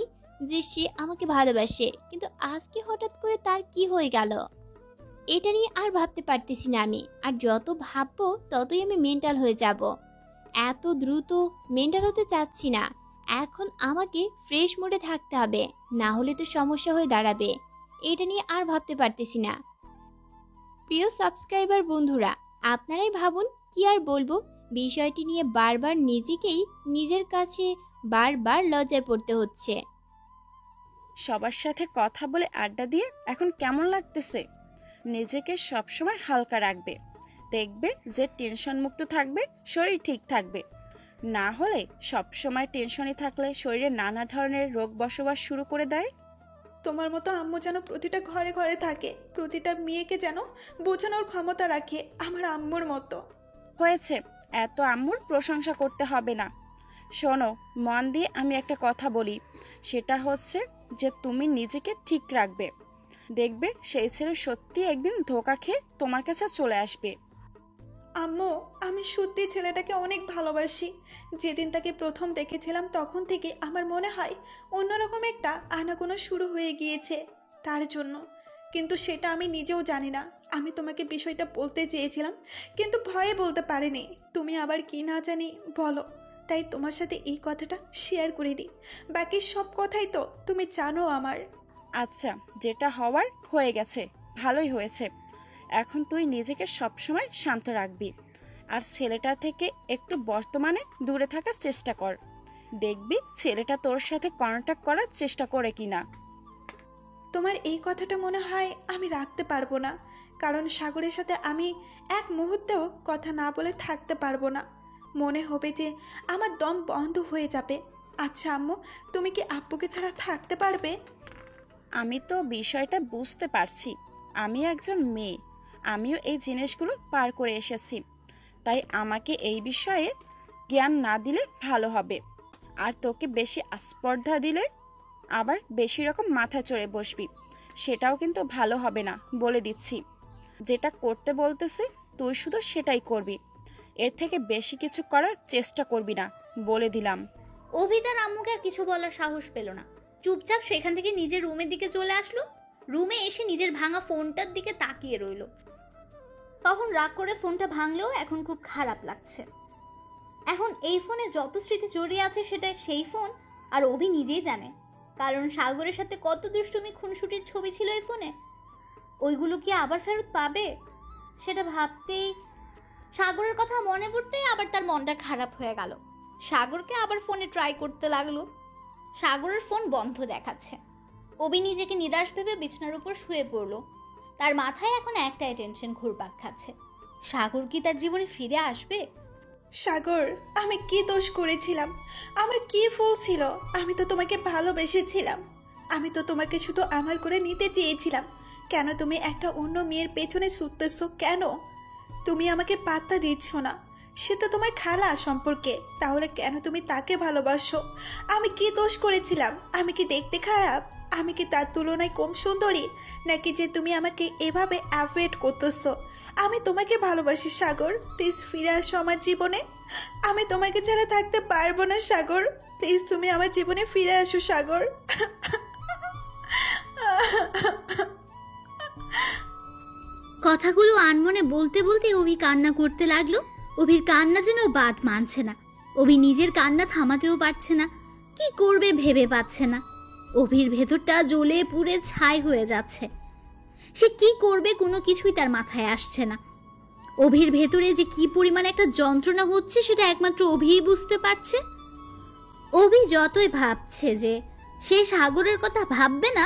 যে সে আমাকে ভালোবাসে, কিন্তু আজকে হঠাৎ করে তার কি হয়ে গেল এটা নিয়ে আর ভাবতে পারতেছি না আমি। আর যত ভাববো ততই আমি মেন্টাল হয়ে যাব। এত দ্রুত মেন্টাল হতে চাচ্ছি না, এখন আমাকে ফ্রেশ মুডে থাকতে হবে, না হলে তো সমস্যা হয়ে দাঁড়াবে। এটা নিয়ে আর ভাবতে পারতেছি না। প্রিয় সাবস্ক্রাইবার বন্ধুরা, আপনারাই ভাবুন কি আর বলবো। বিষয়টি নিয়ে বারবার নিজেকেই নিজের কাছে বারবার লজ্জায় পড়তে হচ্ছে। সবার সাথে কথা বলে আড্ডা দিয়ে এখন কেমন লাগতেছে? নিজেকে সবসময় হালকা রাখবে, দেখবে যে টেনশন মুক্ত থাকবে, শরীর ঠিক থাকবে। না হলে সবসময় টেনশনে থাকলে শরীরে নানা ধরনের রোগ বসবাস শুরু করে দেয়। তোমার মতো আম্মু যেন প্রতিটা ঘরে ঘরে থাকে, প্রতিটা মেয়েকে যেন বোঝানোর ক্ষমতা রাখে আমার আম্মুর মতো। হয়েছে, এত আম্মুর প্রশংসা করতে হবে না। শোনো মন দিয়ে, আমি একটা কথা বলি, সেটা হচ্ছে যে তুমি নিজেকে ঠিক রাখবে। দেখবে সেই ছেলে সত্যি একদিন ধোঁকা খেয়ে তোমার কাছে চলে আসবে। আম্মু, আমি সত্যি ছেলেটাকে অনেক ভালোবাসি। যেদিন তাকে প্রথম দেখেছিলাম তখন থেকে আমার মনে হয় অন্যরকম একটা আনাগোনা শুরু হয়ে গিয়েছে তার জন্য। কিন্তু সেটা আমি নিজেও জানি না। আমি তোমাকে বিষয়টা বলতে চেয়েছিলাম, কিন্তু ভয়ে বলতে পারিনি। তুমি আবার কি না জানি বলো, তাই তোমার সাথে এই কথাটা শেয়ার করে দিই। বাকি সব কথাই তো তুমি জানো আমার। আচ্ছা, যেটা হওয়ার হয়ে গেছে, ভালোই হয়েছে। এখন তুই নিজেকে সবসময় শান্ত রাখবি, আর ছেলেটা থেকে একটু বর্তমানে দূরে থাকার চেষ্টা কর। দেখবি ছেলেটা তোর সাথে কন্ট্যাক্ট করার চেষ্টা করে কিনা। তোমার এই কথাটা মনে হয় আমি রাখতে পারবো না, কারণ সাগরের সাথে আমি এক মুহূর্তেও কথা না বলে থাকতে পারবো না। মনে হবে যে আমার দম বন্ধ হয়ে যাবে। আচ্ছা আম্মু, তুমি কি আব্বুকে ছাড়া থাকতে পারবে? আমি তো বিষয়টা বুঝতে পারছি। আমি একজন মেয়ে, আমিও এই জিনিসগুলো পার করে এসেছি, তাই আমাকে এই বিষয়ে জ্ঞান না দিলে ভালো হবে। আর তোকে বেশি আস্পর্ধা দিলে আবার বেশি রকম মাথা চড়ে বসবি, সেটাও কিন্তু ভালো হবে না, বলে দিচ্ছি। যেটা করতে বলতেছে তুই শুধু সেটাই করবি, এর থেকে বেশি কিছু করার চেষ্টা করবি না, বলে দিলাম। অভি তার আম্মুকে আর কিছু বলার সাহস পেল না, চুপচাপ সেখান থেকে নিজের রুমের দিকে চলে আসলো। রুমে এসে নিজের ভাঙা ফোনটার দিকে তাকিয়ে রইল। তখন রাগ করে ফোনটা ভাঙলেও এখন খুব খারাপ লাগছে। এখন এই ফোনে যত স্মৃতি জড়িয়ে আছে সেটা সেই ফোন আর অভি নিজেই জানে, কারণ সাগরের সাথে কত দুষ্টুমি খুনসুটির ছবি ছিল এই ফোনে। ওইগুলো কি আবার ফেরত পাবে? সেটা ভাবতেই, সাগরের কথা মনে পড়তেই আবার তার মনটা খারাপ হয়ে গেল। সাগরকে আবার ফোনে ট্রাই করতে লাগলো। সাগরের ফোন বন্ধ দেখাচ্ছে। অভি নিজেকে নিরাশ ভেবে বিছানার উপর শুয়ে পড়ল। তার মাথায় এখন একটাই টেনশন ঘুরপাক খাচ্ছে, সাগর কি তার জীবনে ফিরে আসবে? সাগর, আমি কি দোষ করেছিলাম? আমার কি ভুল ছিল? আমি তো তোমাকে ভালোবেসেছিলাম। আমি তো তোমাকে শুধু আমার করে নিতে চেয়েছিলাম। কেন তুমি একটা অন্য মেয়ের পেছনে ছুটতেছো কেন? তুমি আমাকে পাত্তা দিচ্ছ না। সে তো তোমার খালা সম্পর্কে, তাহলে কেন তুমি তাকে ভালোবাসো? আমি কি দোষ করেছিলাম? আমি কি দেখতে খারাপ? আমি কি তার তুলনায় কম সুন্দরী? নাকি যে তুমি আমাকে এভাবে অ্যাভয়েড করতেছো? আমি তোমাকে ভালোবাসি সাগর, প্লিজ ফিরে আসো আমার জীবনে। আমি তোমাকে ছাড়া থাকতে পারবো না সাগর, প্লিজ তুমি আমার জীবনে ফিরে আসো সাগর। কথাগুলো আনমনে বলতে বলতে অভি কান্না করতে লাগলো। অভির কান্না যেন বাদ মানছে না। অভি নিজের কান্না থামাতেও পারছে না, কি করবে ভেবে পাচ্ছে না। অভির ভেতরটা জ্বলে পুড়ে ছাই হয়ে যাচ্ছে। সে কি করবে কোনো কিছুই তার মাথায় আসছে না। অভির ভেতরে যে কি পরিমাণ একটা যন্ত্রণা হচ্ছে সেটা একমাত্র অভিই বুঝতে পারছে। অভি যতই ভাবছে যে সে সাগরের কথা ভাববে না,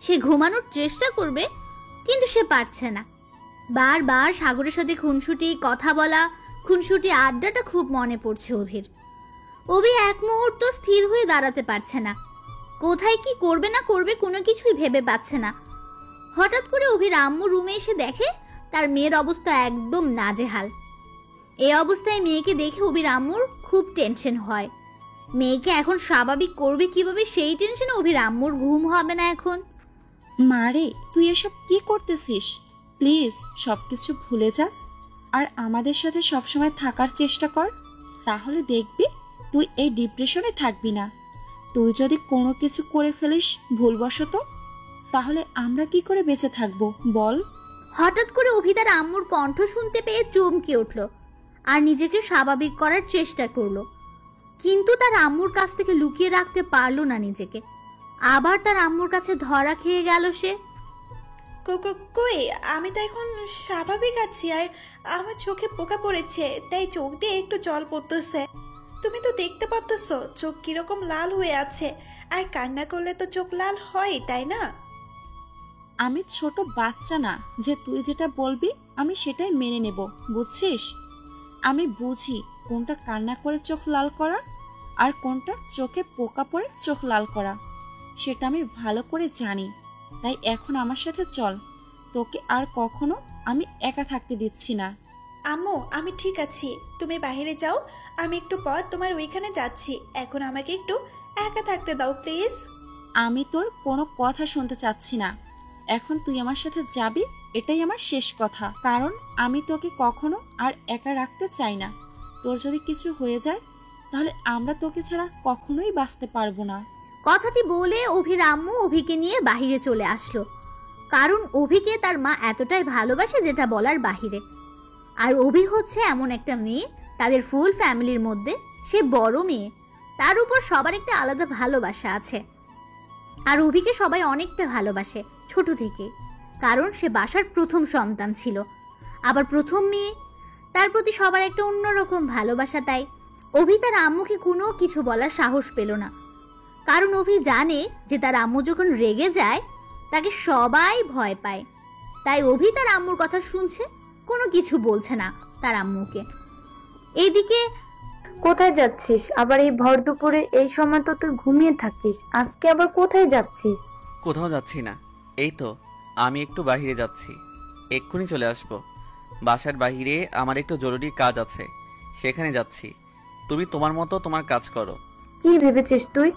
সে ঘুমানোর চেষ্টা করবে, কিন্তু সে পারছে না। বারবার সাগরের সাথে খুনসুটি কথা বলা, খুনসুটি আড্ডাটা খুব মনে পড়ছে অভির। অভি এক মুহূর্ত স্থির হয়ে দাঁড়াতে পারছে না। কোথায় কি করবে না করবে কোনো কিছুই ভেবে পাচ্ছে না। হঠাৎ করে অভির আম্মু রুমে এসে দেখে তার মেয়ের অবস্থা একদম নাজেহাল। এই অবস্থায় মেয়েকে দেখে অভির আম্মুর খুব টেনশন হয়। মেয়েকে এখন স্বাভাবিক করবে কিভাবে সেই টেনশনে অভির আম্মুর ঘুম হবে না এখন। মারে, তুই এসব কি করতেছিস? প্লিজ সবকিছু ভুলে যা আর আমাদের সাথে সবসময় থাকার চেষ্টা কর, তাহলে দেখবি তুই এই ডিপ্রেশনে থাকবি না। তুই যদি কোনো কিছু করে ফেলিস ভুলবশত, তাহলে আমরা কি করে বেঁচে থাকবো বল? হঠাৎ করে অভি তার আম্মুর কণ্ঠ শুনতে পেয়ে চমকে উঠল আর নিজেকে স্বাভাবিক করার চেষ্টা করলো। কিন্তু তার আম্মুর কাছ থেকে লুকিয়ে রাখতে পারলো না নিজেকে। আবার তার আম্মুর কাছে ধরা খেয়ে গেল সে। কই, আমি তো এখন স্বাভাবিক আছি, আর আমার চোখে পোকা পড়েছে, তাই চোখ দিয়ে একটু জল পড়তেছে। তুমি তো দেখতে পাচ্ছ চোখ কিরকম লাল হয়ে আছে, আর কান্না করলে তো চোখ লাল হয়, তাই না? আমি ছোট বাচ্চা না যে তুই যেটা বলবি আমি সেটাই মেনে নেব, বুঝছিস? আমি বুঝি কোনটা কান্না করে চোখ লাল করা আর কোনটা চোখে পোকা পড়ে চোখ লাল করা, সেটা আমি ভালো করে জানি। তাই এখন আমার সাথে চল, তোকে আর কখনো আমি একা থাকতে দিচ্ছি না। আম্মু, আমি ঠিক আছি, তুমি বাইরে যাও, আমি একটু পর তোমার ওইখানে যাচ্ছি। এখন আমাকে একটু একা থাকতে দাও প্লিজ। আমি তোর কোনো কথা শুনতে চাচ্ছি না, এখন তুই আমার সাথে যাবি, এটাই আমার শেষ কথা। কারণ আমি তোকে কখনো আর একা রাখতে চাই না। তোর যদি কিছু হয়ে যায় তাহলে আমরা তোকে ছাড়া কখনোই বাঁচতে পারবো না। কথাটি বলে অভির আম্মু অভিকে নিয়ে বাহিরে চলে আসলো। কারণ অভিকে তার মা এতটাই ভালোবাসে যেটা বলার বাহিরে। আর অভি হচ্ছে এমন একটা মেয়ে, তাদের ফুল ফ্যামিলির মধ্যে সে বড় মেয়ে, তার উপর সবার একটা আলাদা ভালোবাসা আছে। আর অভিকে সবাই অনেকটা ভালোবাসে ছোট থেকে, কারণ সে বাসার প্রথম সন্তান ছিল, আবার প্রথম মেয়ে, তার প্রতি সবার একটা অন্যরকম ভালোবাসা। তাই অভি তার আম্মুকে কোনো কিছু বলার সাহস পেল না, কারণ অভি জানে যে তার আম্মু যখন রেগে যায় তাকে সবাই ভয় পায়। তাই অভি তার আম্মুর কথা শুনছে, কোনো কিছু বলছে না তার আম্মুকে। এইদিকে কোথায় যাচ্ছিস আবার এই ভর দুপুরে? এই সময় তো তুই ঘুমিয়ে থাকিস, আজকে আবার কোথায় যাচ্ছিস? কোথাও যাচ্ছি না, এই তো আমি একটু বাইরে যাচ্ছি, এক্ষুনি চলে আসব। বাসার বাইরে আমার একটু জরুরি কাজ আছে, সেখানে যাচ্ছি। তুমি তোমার মতো তোমার কাজ করো। কি ভেবেছিস তুই?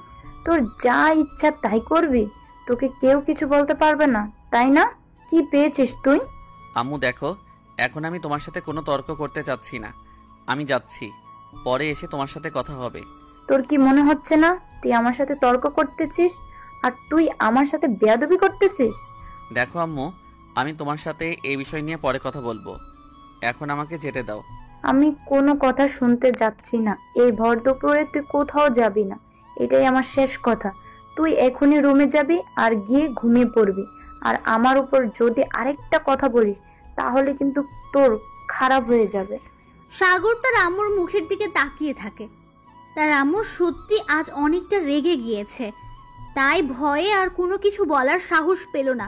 তোর যা ইচ্ছা তাই করবি, তোকে কেউ কিছু বলতে পারবে না, তাই না? কি পেয়েছিস তুই? আম্মু দেখো, এখন আমি তোমার সাথে কোনো তর্ক করতে চাচ্ছি না, আমি যাচ্ছি, পরে এসে তোমার সাথে কথা হবে। তোর কি মনে হচ্ছে না তুই আমার সাথে তর্ক করতেছিস আর তুই আমার সাথে বেয়াদবি করতেছিস? দেখো আম্মু, আমি তোমার সাথে এই বিষয় নিয়ে পরে কথা বলবো, এখন আমাকে যেতে দাও। আমি কোনো কথা শুনতে যাচ্ছি না, এই ভর দুপুরে তুই কোথাও যাবি না, এটাই আমার শেষ কথা। তুই এখনই রুমে যাবি আর গিয়ে ঘুমিয়ে পড়বি। আর আমার উপর যদি আরেকটা কথা বলিস তাহলে কিন্তু তোর খারাপ হয়ে যাবে। সাগর তার আম্মুর মুখের দিকে তাকিয়ে থাকে। তার আম্মু সত্যি আজ অনেকটা রেগে গিয়েছে, তাই ভয়ে আর কোনো কিছু বলার সাহস পেল না।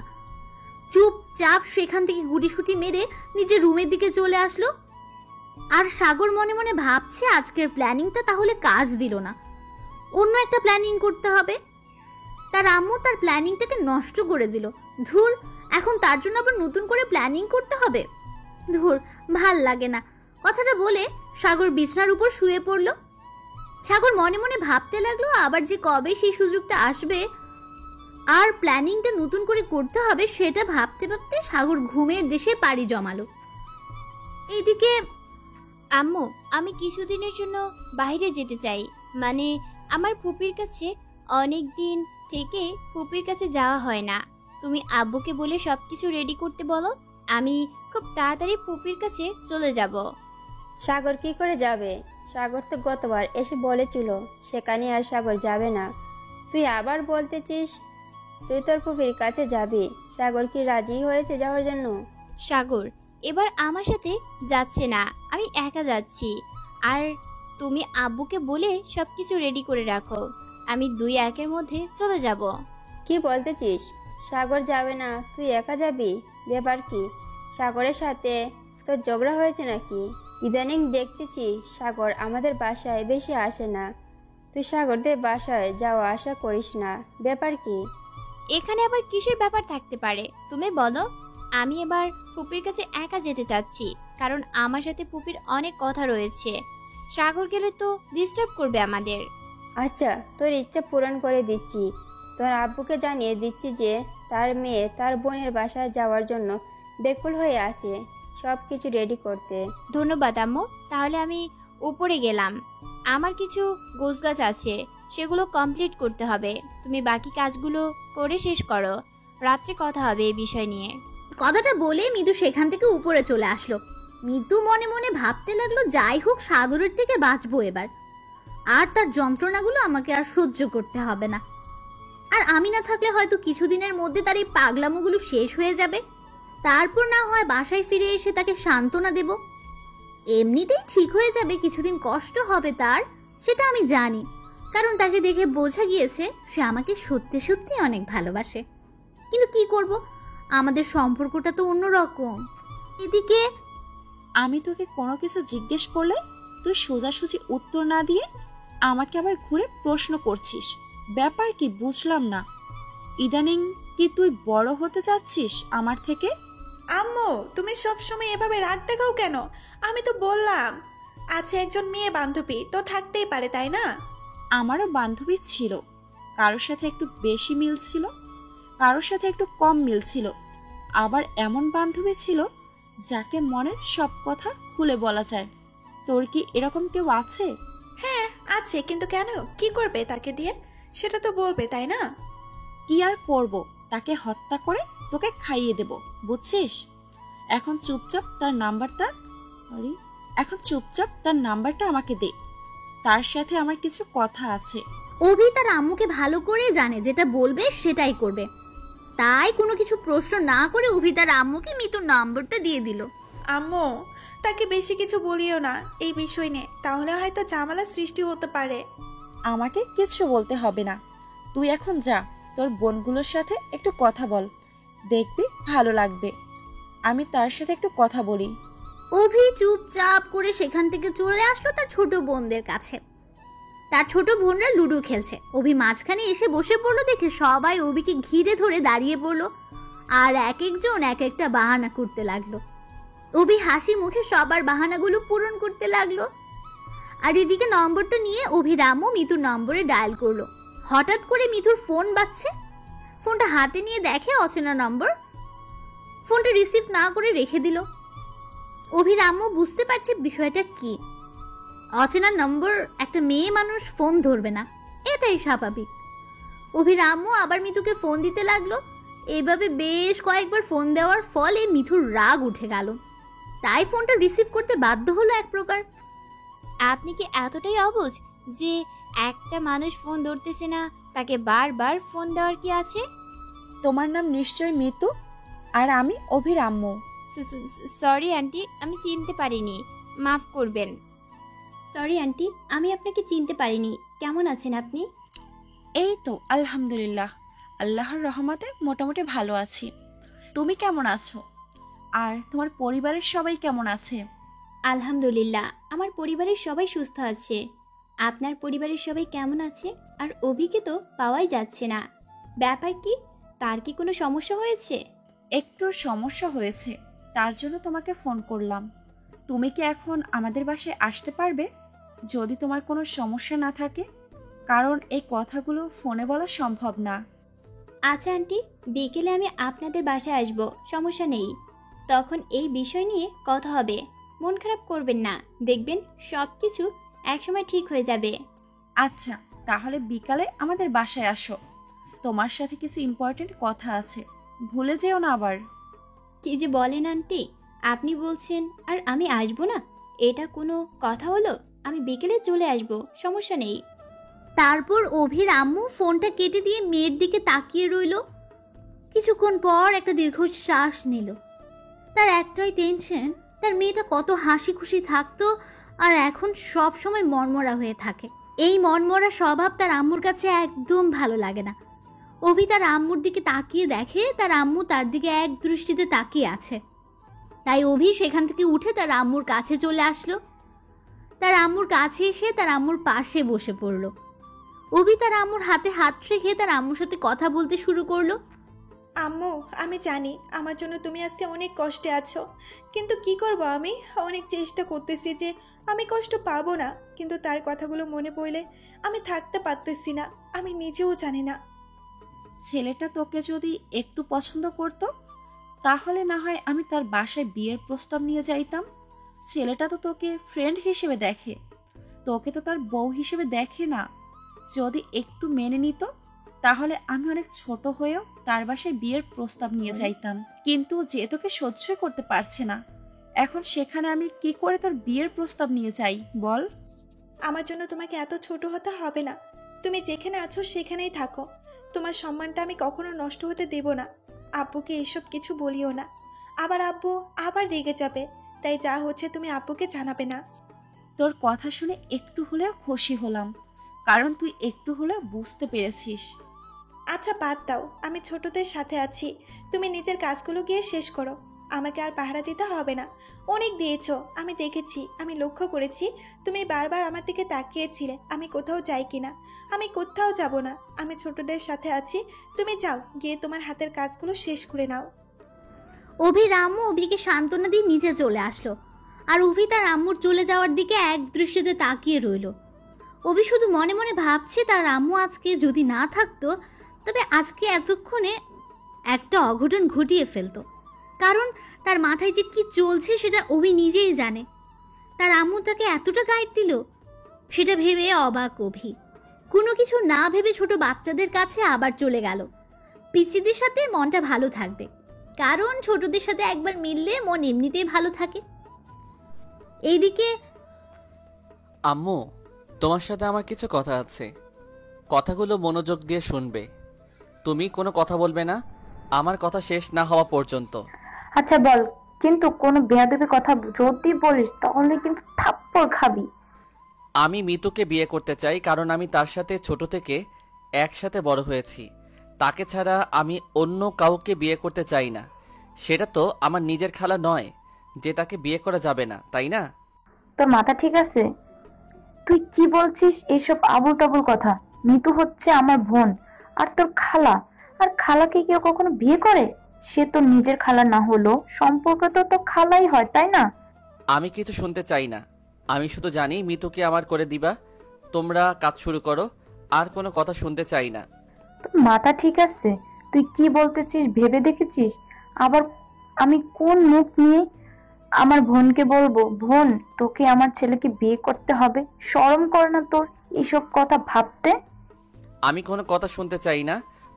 চুপচাপ সেখান থেকে গুটিসুটি মেরে নিজের রুমের দিকে চলে আসলো। আর সাগর মনে মনে ভাবছে আজকের প্ল্যানিংটা তাহলে কাজ দিল না, অন্য একটা প্ল্যানিং করতে হবে। তার আম্মু তার প্ল্যানিংটাকে নষ্ট করে দিল। ধুর, এখন তার জন্য আবার নতুন করে প্ল্যানিং করতে হবে। ধুর, ভাল লাগে না। কথাটা বলে সাগর বিছনার উপর শুয়ে পড়ল। সাগর মনে মনে ভাবতে লাগলো আবার যে কবে সেই সুযোগটা আসবে আর প্ল্যানিংটা নতুন করে করতে হবে, সেটা ভাবতে ভাবতে সাগর ঘুমের দেশে পাড়ি জমালো। এইদিকে আম্মু, আমি কিছুদিনের জন্য বাইরে যেতে চাই, মানে আমার ফুপির কাছে। অনেক দিন থেকে ফুপির কাছে যাওয়া হয় না। তুমি আব্বুকে বলে সবকিছু রেডি করতে বলো, আমি খুব তাড়াতাড়ি ফুপির কাছে চলে যাব। সাগর কি করে যাবে? সাগর তো গতবার এসে বলেছিল সেখানে আর সাগর যাবে না। তুই আবার বলতেছিস তুই তোর ফুপির কাছে যাবি। সাগর কি রাজি হয়েছে যাওয়ার জন্য? সাগর এবার আমার সাথে যাচ্ছে না, আমি একা যাচ্ছি। আর তুমি আব্বুকে বলে সবকিছু রেডি করে রাখো, আমি 2-1 মধ্যে চলে যাব। কি বলতেছিস? সাগর যাবে না, তুই একা যাবি? ব্যাপার কি? সাগরের সাথে তোর ঝগড়া হয়েছে নাকি? ইদানিং দেখতেছি সাগর আমাদের বাসায় বেশি আসে না। তুই সাগরদের বাসায় যাওয়া আসা করিস না, ব্যাপার কি? এখানে আবার কিসের ব্যাপার থাকতে পারে তুমি বলো? আমি এবার পুপির কাছে একা যেতে চাচ্ছি, কারণ আমার সাথে পুপির অনেক কথা রয়েছে। সাগর গেলে তো ডিস্টার্ব করবে আমাদের। আচ্ছা, তোর ইচ্ছা পূরণ করে দিচ্ছি। তোর আব্বুকে জানিয়ে দিচ্ছি যে তার মেয়ে তার বোনের বাসায় যাওয়ার জন্য বেকুল হয়ে আছে, সব কিছু রেডি করতে। ধন্যবাদ আম্মু, তাহলে আমি উপরে গেলাম। আমার কিছু গোছগাছ আছে, সেগুলো কমপ্লিট করতে হবে। তুমি বাকি কাজগুলো করে শেষ করো, রাত্রে কথা হবে এই বিষয় নিয়ে। কথাটা বলে মৃদু সেখান থেকে উপরে চলে আসলো। মৃদু মনে মনে ভাবতে লাগলো যাই হোক সাগরের থেকে বাঁচবো এবার। আর তার যন্ত্রণাগুলো আমাকে আর সহ্য করতে হবে না। আর আমি না থাকলে হয়তো কিছুদিনের মধ্যে তার এই পাগলামোগুলো শেষ হয়ে যাবে। তারপর না হয় বাসায় ফিরে এসে তাকে সান্ত্বনা দেব। এমনিতেই ঠিক হয়ে যাবে, কিছুদিন কষ্ট হবে তার, সেটা আমি জানি, কারণ তাকে দেখে বোঝা গিয়েছে সে আমাকে সত্যি সত্যি অনেক ভালোবাসে। কিন্তু কি করব, আমাদের সম্পর্কটা তো অন্যরকম। এদিকে আমি তোকে কোনো কিছু জিজ্ঞেস করলে তুই সোজাসুজি উত্তর না দিয়ে আমাকে আবার ঘুরে প্রশ্ন করছিস। ব্যাপার কি বুঝলাম না। ইদানিং কি তুই বড় হতে চাচ্ছিস আমার থেকে? আম্মু, তুমি সবসময় এভাবে রাগ দেখাও কেন? আমি তো বললাম আছে একজন মেয়ে বান্ধবী, তো থাকতেই পারে, তাই না? আমারও বান্ধবী ছিল, কারোর সাথে একটু বেশি মিল ছিল, কারোর সাথে একটু কম মিল ছিল। আবার এমন বান্ধবী ছিল যাকে মনের সব কথা খুলে বলা যায়। তোর কি এরকম কেউ আছে? হ্যাঁ আছে, কিন্তু কেন? কি করবে তাকে দিয়ে? সেটা তো বলবে, তাই না? কি আর করব, তাকে হত্যা করে তোকে খাইয়ে দেব, বুঝছিস? এখন চুপচাপ তার নাম্বারটা আমাকে দে। তার সাথে আমার কিছু কথা আছে। অভি তার আম্মুকে ভালো করে জানে, যেটা বলবে সেটাই করবে। তাই কোনো কিছু প্রশ্ন না করে অভি তার আম্মুকে মিতুর নাম্বারটা দিয়ে দিল। আম্মু, তাকে বেশি কিছু বলিও না এই বিষয় নিয়ে, তাহলে হয়তো ঝামেলা সৃষ্টি হতে পারে। আমাকে কিছু বলতে হবে না, তুই এখন যা, তোর বোনগুলোর সাথে একটু কথা বল, দেখবি ভালো লাগবে। আমি তার সাথে একটু কথা বলি। অভি চুপচাপ করে সেখান থেকে চলে আসলো তার ছোট বোনদের কাছে। তার ছোট বোনরা লুডো খেলছে। অভি মাঝখানে এসে বসে পড়লো দেখে সবাই অভিকে ঘিরে ধরে দাঁড়িয়ে পড়লো, আর এক একজন এক একটা বাহানা করতে লাগলো। অভি হাসি মুখে সবার বাহানাগুলো পূরণ করতে লাগলো। আর এদিকে নম্বরটা নিয়ে অভি রামও মিতুর নম্বরে ডায়াল করলো। হঠাৎ করে মিতুর ফোন বাজছে। ফোনটা হাতে নিয়ে দেখে অচেনা নম্বর। ফোনটা রিসিভ না করে রেখে দিল। অভি রামও বুঝতে পারছে বিষয়টা কি। অচেনা নম্বর, একটা মেয়ে মানুষ ফোন ধরবে না, এটাই স্বাভাবিক। অভি রামও আবার মিতুকে ফোন দিতে লাগলো। এইভাবে বেশ কয়েকবার ফোন দেওয়ার ফলে মিথুর রাগ উঠে গেল। তাই ফোনটা রিসিভ করতে বাধ্য হলো এক প্রকার। আপনি কি এতটাই অবুঝ যে একটা মানুষ ফোন ধরতেছে না, তাকে বারবার ফোন দেওয়ার কি আছে? তোমার নাম নিশ্চয় মিতু, আর আমি অভির আম্মু। সরি আন্টি, আমি চিনতে পারিনি, মাফ করবেন। সরি আন্টি, আমি আপনাকে চিনতে পারিনি। কেমন আছেন আপনি? এই তো আলহামদুলিল্লাহ, আল্লাহর রহমতে মোটামুটি ভালো আছি। তুমি কেমন আছো? আর তোমার পরিবারের সবাই কেমন আছে? আলহামদুলিল্লাহ, আমার পরিবারের সবাই সুস্থ আছে। আপনার পরিবারের সবাই কেমন আছে? আর অভিকে তো পাওয়াই যাচ্ছে না, ব্যাপার কি? তার কি কোনো সমস্যা হয়েছে? একটু সমস্যা হয়েছে, তার জন্য তোমাকে ফোন করলাম। তুমি কি এখন আমাদের বাসায় আসতে পারবে, যদি তোমার কোনো সমস্যা না থাকে? কারণ এই কথাগুলো ফোনে বলা সম্ভব না। আচ্ছা আন্টি, বিকেলে আমি আপনাদের বাসায় আসব, সমস্যা নেই। তখন এই বিষয় নিয়ে কথা হবে। মন খারাপ করবেন না, দেখবেন সব কিছু একসময় ঠিক হয়ে যাবে। আচ্ছা, তাহলে বিকালে আমাদের বাসায় আসো, তোমার সাথে কিছু ইম্পর্টেন্ট কথা আছে, ভুলে যেও না আবার। কি যে বলেন আন্টি, আপনি বলছেন আর আমি আসবো না? এটা কোনো কথা হলো? আমি বিকেলে চলে আসব, সমস্যা নেই। তারপর অভির আম্মু ফোনটা কেটে দিয়ে মেয়ের দিকে তাকিয়ে রইল। কিছুক্ষণ পর একটা দীর্ঘশ্বাস নিল। তার একটাই টেনশন, তার মেয়েটা কত হাসি খুশি থাকতো আর এখন সব সময় মনমরা হয়ে থাকে। এই মনমরা স্বভাব তার আম্মুর কাছে একদম ভালো লাগে না। অভি তার আম্মুর দিকে তাকিয়ে দেখে তার আম্মু তার দিকে এক দৃষ্টিতে তাকিয়ে আছে। তাই অভি সেখান থেকে উঠে তার আম্মুর কাছে চলে আসলো। তার আম্মুর কাছে এসে তার আম্মুর পাশে বসে পড়ল। অভি তার আম্মুর হাতে হাত রেখে তার আম্মুর সাথে কথা বলতে শুরু করলো। আম্মু, আমি জানি আমার জন্য তুমি আজকে অনেক কষ্টে আছো, কিন্তু কি করব, আমি অনেক চেষ্টা করতেছি যে আমি কষ্ট পাবো না, কিন্তু তার কথাগুলো মনে পড়লে আমি থাকতে পারতেছি না। আমি নিজেও জানি না। ছেলেটা তোকে যদি একটু পছন্দ করতো তাহলে না হয় আমি তার বাসায় বিয়ের প্রস্তাব নিয়ে যাইতাম। ছেলেটা তো তোকে ফ্রেন্ড হিসেবে দেখে, তোকে তো তার বউ হিসেবে দেখে না। যদি একটু মেনে নিত তাহলে আমি অনেক ছোট হয়েও তার বাসায় বিয়ের প্রস্তাব নিয়ে যাইতাম। কিন্তু যে তোকে সহ্যই করতে পারছে না, এখন সেখানে আমি কি করে তোর বিয়ের প্রস্তাব নিয়ে যাই বল? আমার জন্য তোমাকে এত ছোট হতে হবে না। তুমি যেখানে আছো সেখানেই থাকো। তোমার সম্মানটা আমি কখনো নষ্ট হতে দেব না। আব্বুকে এইসব কিছু বলিও না, আবার আব্বু আবার রেগে যাবে। তাই যা হচ্ছে তুমি আব্বুকে জানাবে না। তোর কথা শুনে একটু হলেও খুশি হলাম, কারণ তুই একটু হলেও বুঝতে পেরেছিস। আচ্ছা বাদ দাও, আমি ছোটদের সাথে আছি। তুমি নিজের কাজগুলো গিয়ে শেষ করো, আমাকে আর পাহারা দিতে হবে না। অনেক দিয়েছো, আমি দেখেছি, আমি লক্ষ্য করেছি। তুমি বারবার আমার দিকে তাকিয়েছিলে আমি কোথাও যাই কিনা। আমি কোথাও যাব না, আমি ছোটদের সাথে আছি। তুমি যাও, গিয়ে তোমার হাতের কাজগুলো শেষ করে নাও। অভির আম্মু অভিকে সান্ত্বনা দিয়ে নিচে চলে আসলো, আর অভি তার আম্মুর চলে যাওয়ার দিকে এক দৃষ্টিতে তাকিয়ে রইল। অভি শুধু মনে মনে ভাবছে তার আম্মু আজকে যদি না থাকতো, তবে আজকে এতক্ষণে একটা অঘটন ঘটিয়ে ফেলতো। কারণ তার মাথায় যে কি চলছে সেটা অভি নিজেই জানে। তার আম্মু তাকে এতটা গাইড দিল, সেটা ভেবে অবাক অভি। কোনো কিছু না ভেবে ছোট বাচ্চাদের কাছে আবার চলে গেল। পিচিদের সাথে মনটা ভালো থাকবে, কারণ ছোটদের সাথে একবার মিললে মন এমনিতেই ভালো থাকে। এইদিকে আম্মু, তোমার সাথে আমার কিছু কথা আছে, কথাগুলো মনোযোগ দিয়ে শুনবে। তুমি কোনো কথা বলবে না আমার কথা শেষ না হওয়া পর্যন্ত। আচ্ছা বল, কিন্তু কোনো বেয়াদবি কথা যদি বলিস তাহলে কিন্তু থাপ্পড় খাবি। আমি মিতুকে বিয়ে করতে চাই, কারণ আমি তার সাথে ছোট থেকে একসাথে বড় হয়েছি। তাকে ছাড়া আমি অন্য কাউকে বিয়ে করতে চাই না। সেটা তো আমার নিজের খালা নয় যে তাকে বিয়ে করা যাবে না, তাই না? তোর মাথা ঠিক আছে? তুই কি বলছিস এসব আবুল তাবুল কথা? মিতু হচ্ছে আমার বোন আর তোর খালা। আর খালাকে কেউ কখনো বিয়ে করে? সে তো নিজের খালা না হলো সম্পর্ক তো তো খালাই হয়, তাই না? আমি কিছু শুনতে চাই না। আমি শুধু জানি মিতুকে আমার করে দিবা। তোমরা কাজ শুরু করো, আর কোনো কথা শুনতে চাই না। তোর মাথা ঠিক আছে? তুই কি বলতেছিস ভেবে দেখেছিস? আবার আমি কোন মুখ নিয়ে আমার বোনকে বলবো, বোন তোকে আমার ছেলেকে বিয়ে করতে হবে? শরম করে না তোর এসব কথা ভাবতে? আমি কোনো কথা শুনতে চাই না।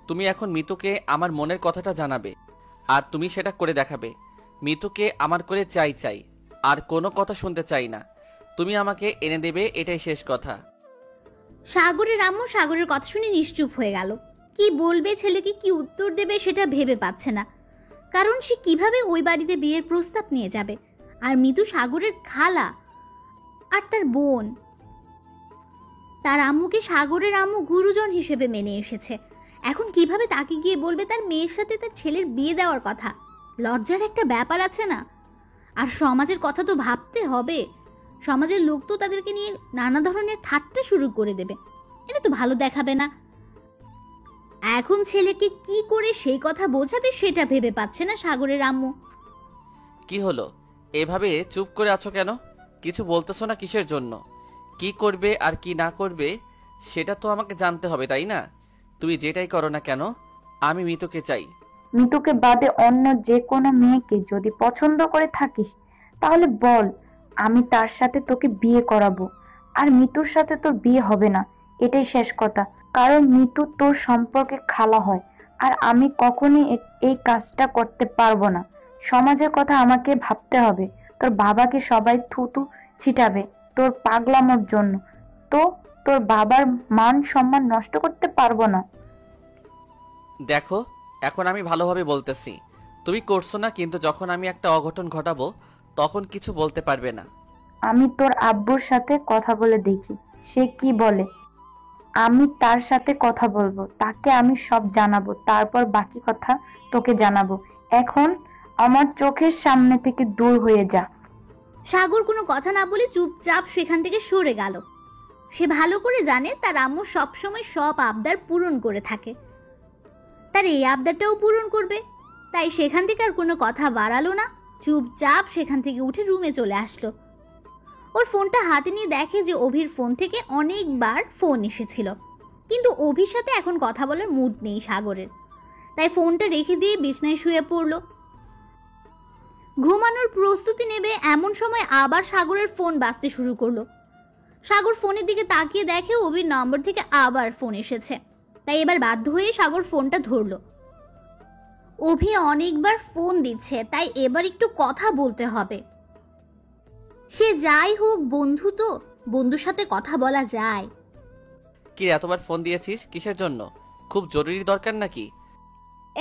তুমি এখন মিতুকে আমার মনের কথাটা জানাবে, আর তুমি সেটা করে দেখাবে। মিতুকে আমার করে চাই, আর কোনো কথা শুনতে চাই না। তুমি আমাকে এনে দেবে, এটাই শেষ কথা। সাগরের আম্মু সাগরের কথা শুনে নিশ্চুপ হয়ে গেল। কি বলবে, ছেলেকে কি উত্তর দেবে সেটা ভেবে পাচ্ছে না। কারণ সে কিভাবে ওই বাড়িতে বিয়ের প্রস্তাব নিয়ে যাবে, আর মিতু সাগরের খালা আর তার বোন। তার আম্মুকে সাগরের আম্মু গুরুজন হিসেবে মেনে এসেছে। এখন কিভাবে তাকে গিয়ে বলবে তার মেয়ের সাথে তার ছেলের বিয়ে দেওয়ার কথা? লজ্জার একটা ব্যাপার আছে না? আর সমাজের কথা তো ভাবতে হবে। সমাজের লোক তো তাদেরকে নিয়ে নানা ধরনের ঠাট্টা শুরু করে দেবে, এটা তো ভালো দেখাবে না। এখন ছেলেকে কি করে সেই কথা বোঝাবে সেটা ভেবে পাচ্ছে না সাগরের আম্মু। কি হলো, এভাবে চুপ করে আছো কেন? কিছু বলতেছো না কিসের জন্য? কি করবে আর কি না করবে সেটা তো আমাকে জানতে হবে, তাই না? তুমি যেটাই করো না কেন, আমি মিতুকে চাই। মিতুকে বাদে অন্য যে কোনো মেয়েকে যদি পছন্দ করে থাকিস তাহলে বল, আমি তার সাথে তোকে বিয়ে করাবো। আর মিতুর সাথে তোর বিয়ে হবে না, এটাই শেষ কথা। কারণ মিতু তোর সম্পর্কে খালা হয়, আর আমি কখনই এই কাজটা করতে পারবো না। সমাজের কথা আমাকে ভাবতে হবে। তোর বাবাকে সবাই থুতু ছিটাবে তোর পাগলামোর জন্য, তো তোর বাবার মান সম্মান নষ্ট করতে পারবো না। দেখো, এখন আমি ভালোভাবে বলতেছি, তুমি করছো না, কিন্তু যখন আমি একটা অঘটন ঘটাবো তখন কিছু বলতে পারবে না। আমি তোর আব্বুর সাথে কথা বলে দেখি সে কি বলে। আমি তার সাথে কথা বলবো, তাকে আমি সব জানাবো, তারপর বাকি কথা তোকে জানাবো। এখন আমার চোখের সামনে থেকে দূর হয়ে যা। সাগর কোনো কথা না বলে চুপচাপ সেখান থেকে সরে গেল। সে ভালো করে জানে তার আম্মু সবসময় সব আবদার পূরণ করে থাকে, তার এই আবদারটাও পূরণ করবে। তাই সেখান থেকে আর কোনো কথা বাড়ালো না, চুপচাপ সেখান থেকে উঠে রুমে চলে আসলো। ওর ফোনটা হাতে নিয়ে দেখে যে অভির ফোন থেকে অনেকবার ফোন এসেছিল, কিন্তু অভির সাথে এখন কথা বলার মুড নেই সাগরের। তাই ফোনটা রেখে দিয়ে বিছনায় শুয়ে পড়লো। ঘুমানোর প্রস্তুতি নেবে এমন সময় আবার সাগরের ফোন বাজতে শুরু করলো। সাগর ফোনের দিকে তাকিয়ে দেখে অভির নম্বর থেকে আবার ফোন এসেছে। তাই এবার বাধ্য হয়ে সাগর ফোনটা ধরলো। অভি অনেকবার ফোন দিচ্ছে, তাই এবার একটু কথা বলতে হবে। সে যাই হোক বন্ধু তো, বন্ধুর সাথে কথা বলা যায়। কি রে, এতবার ফোন দিয়েছিস কিসের জন্য? খুব জরুরি দরকার নাকি?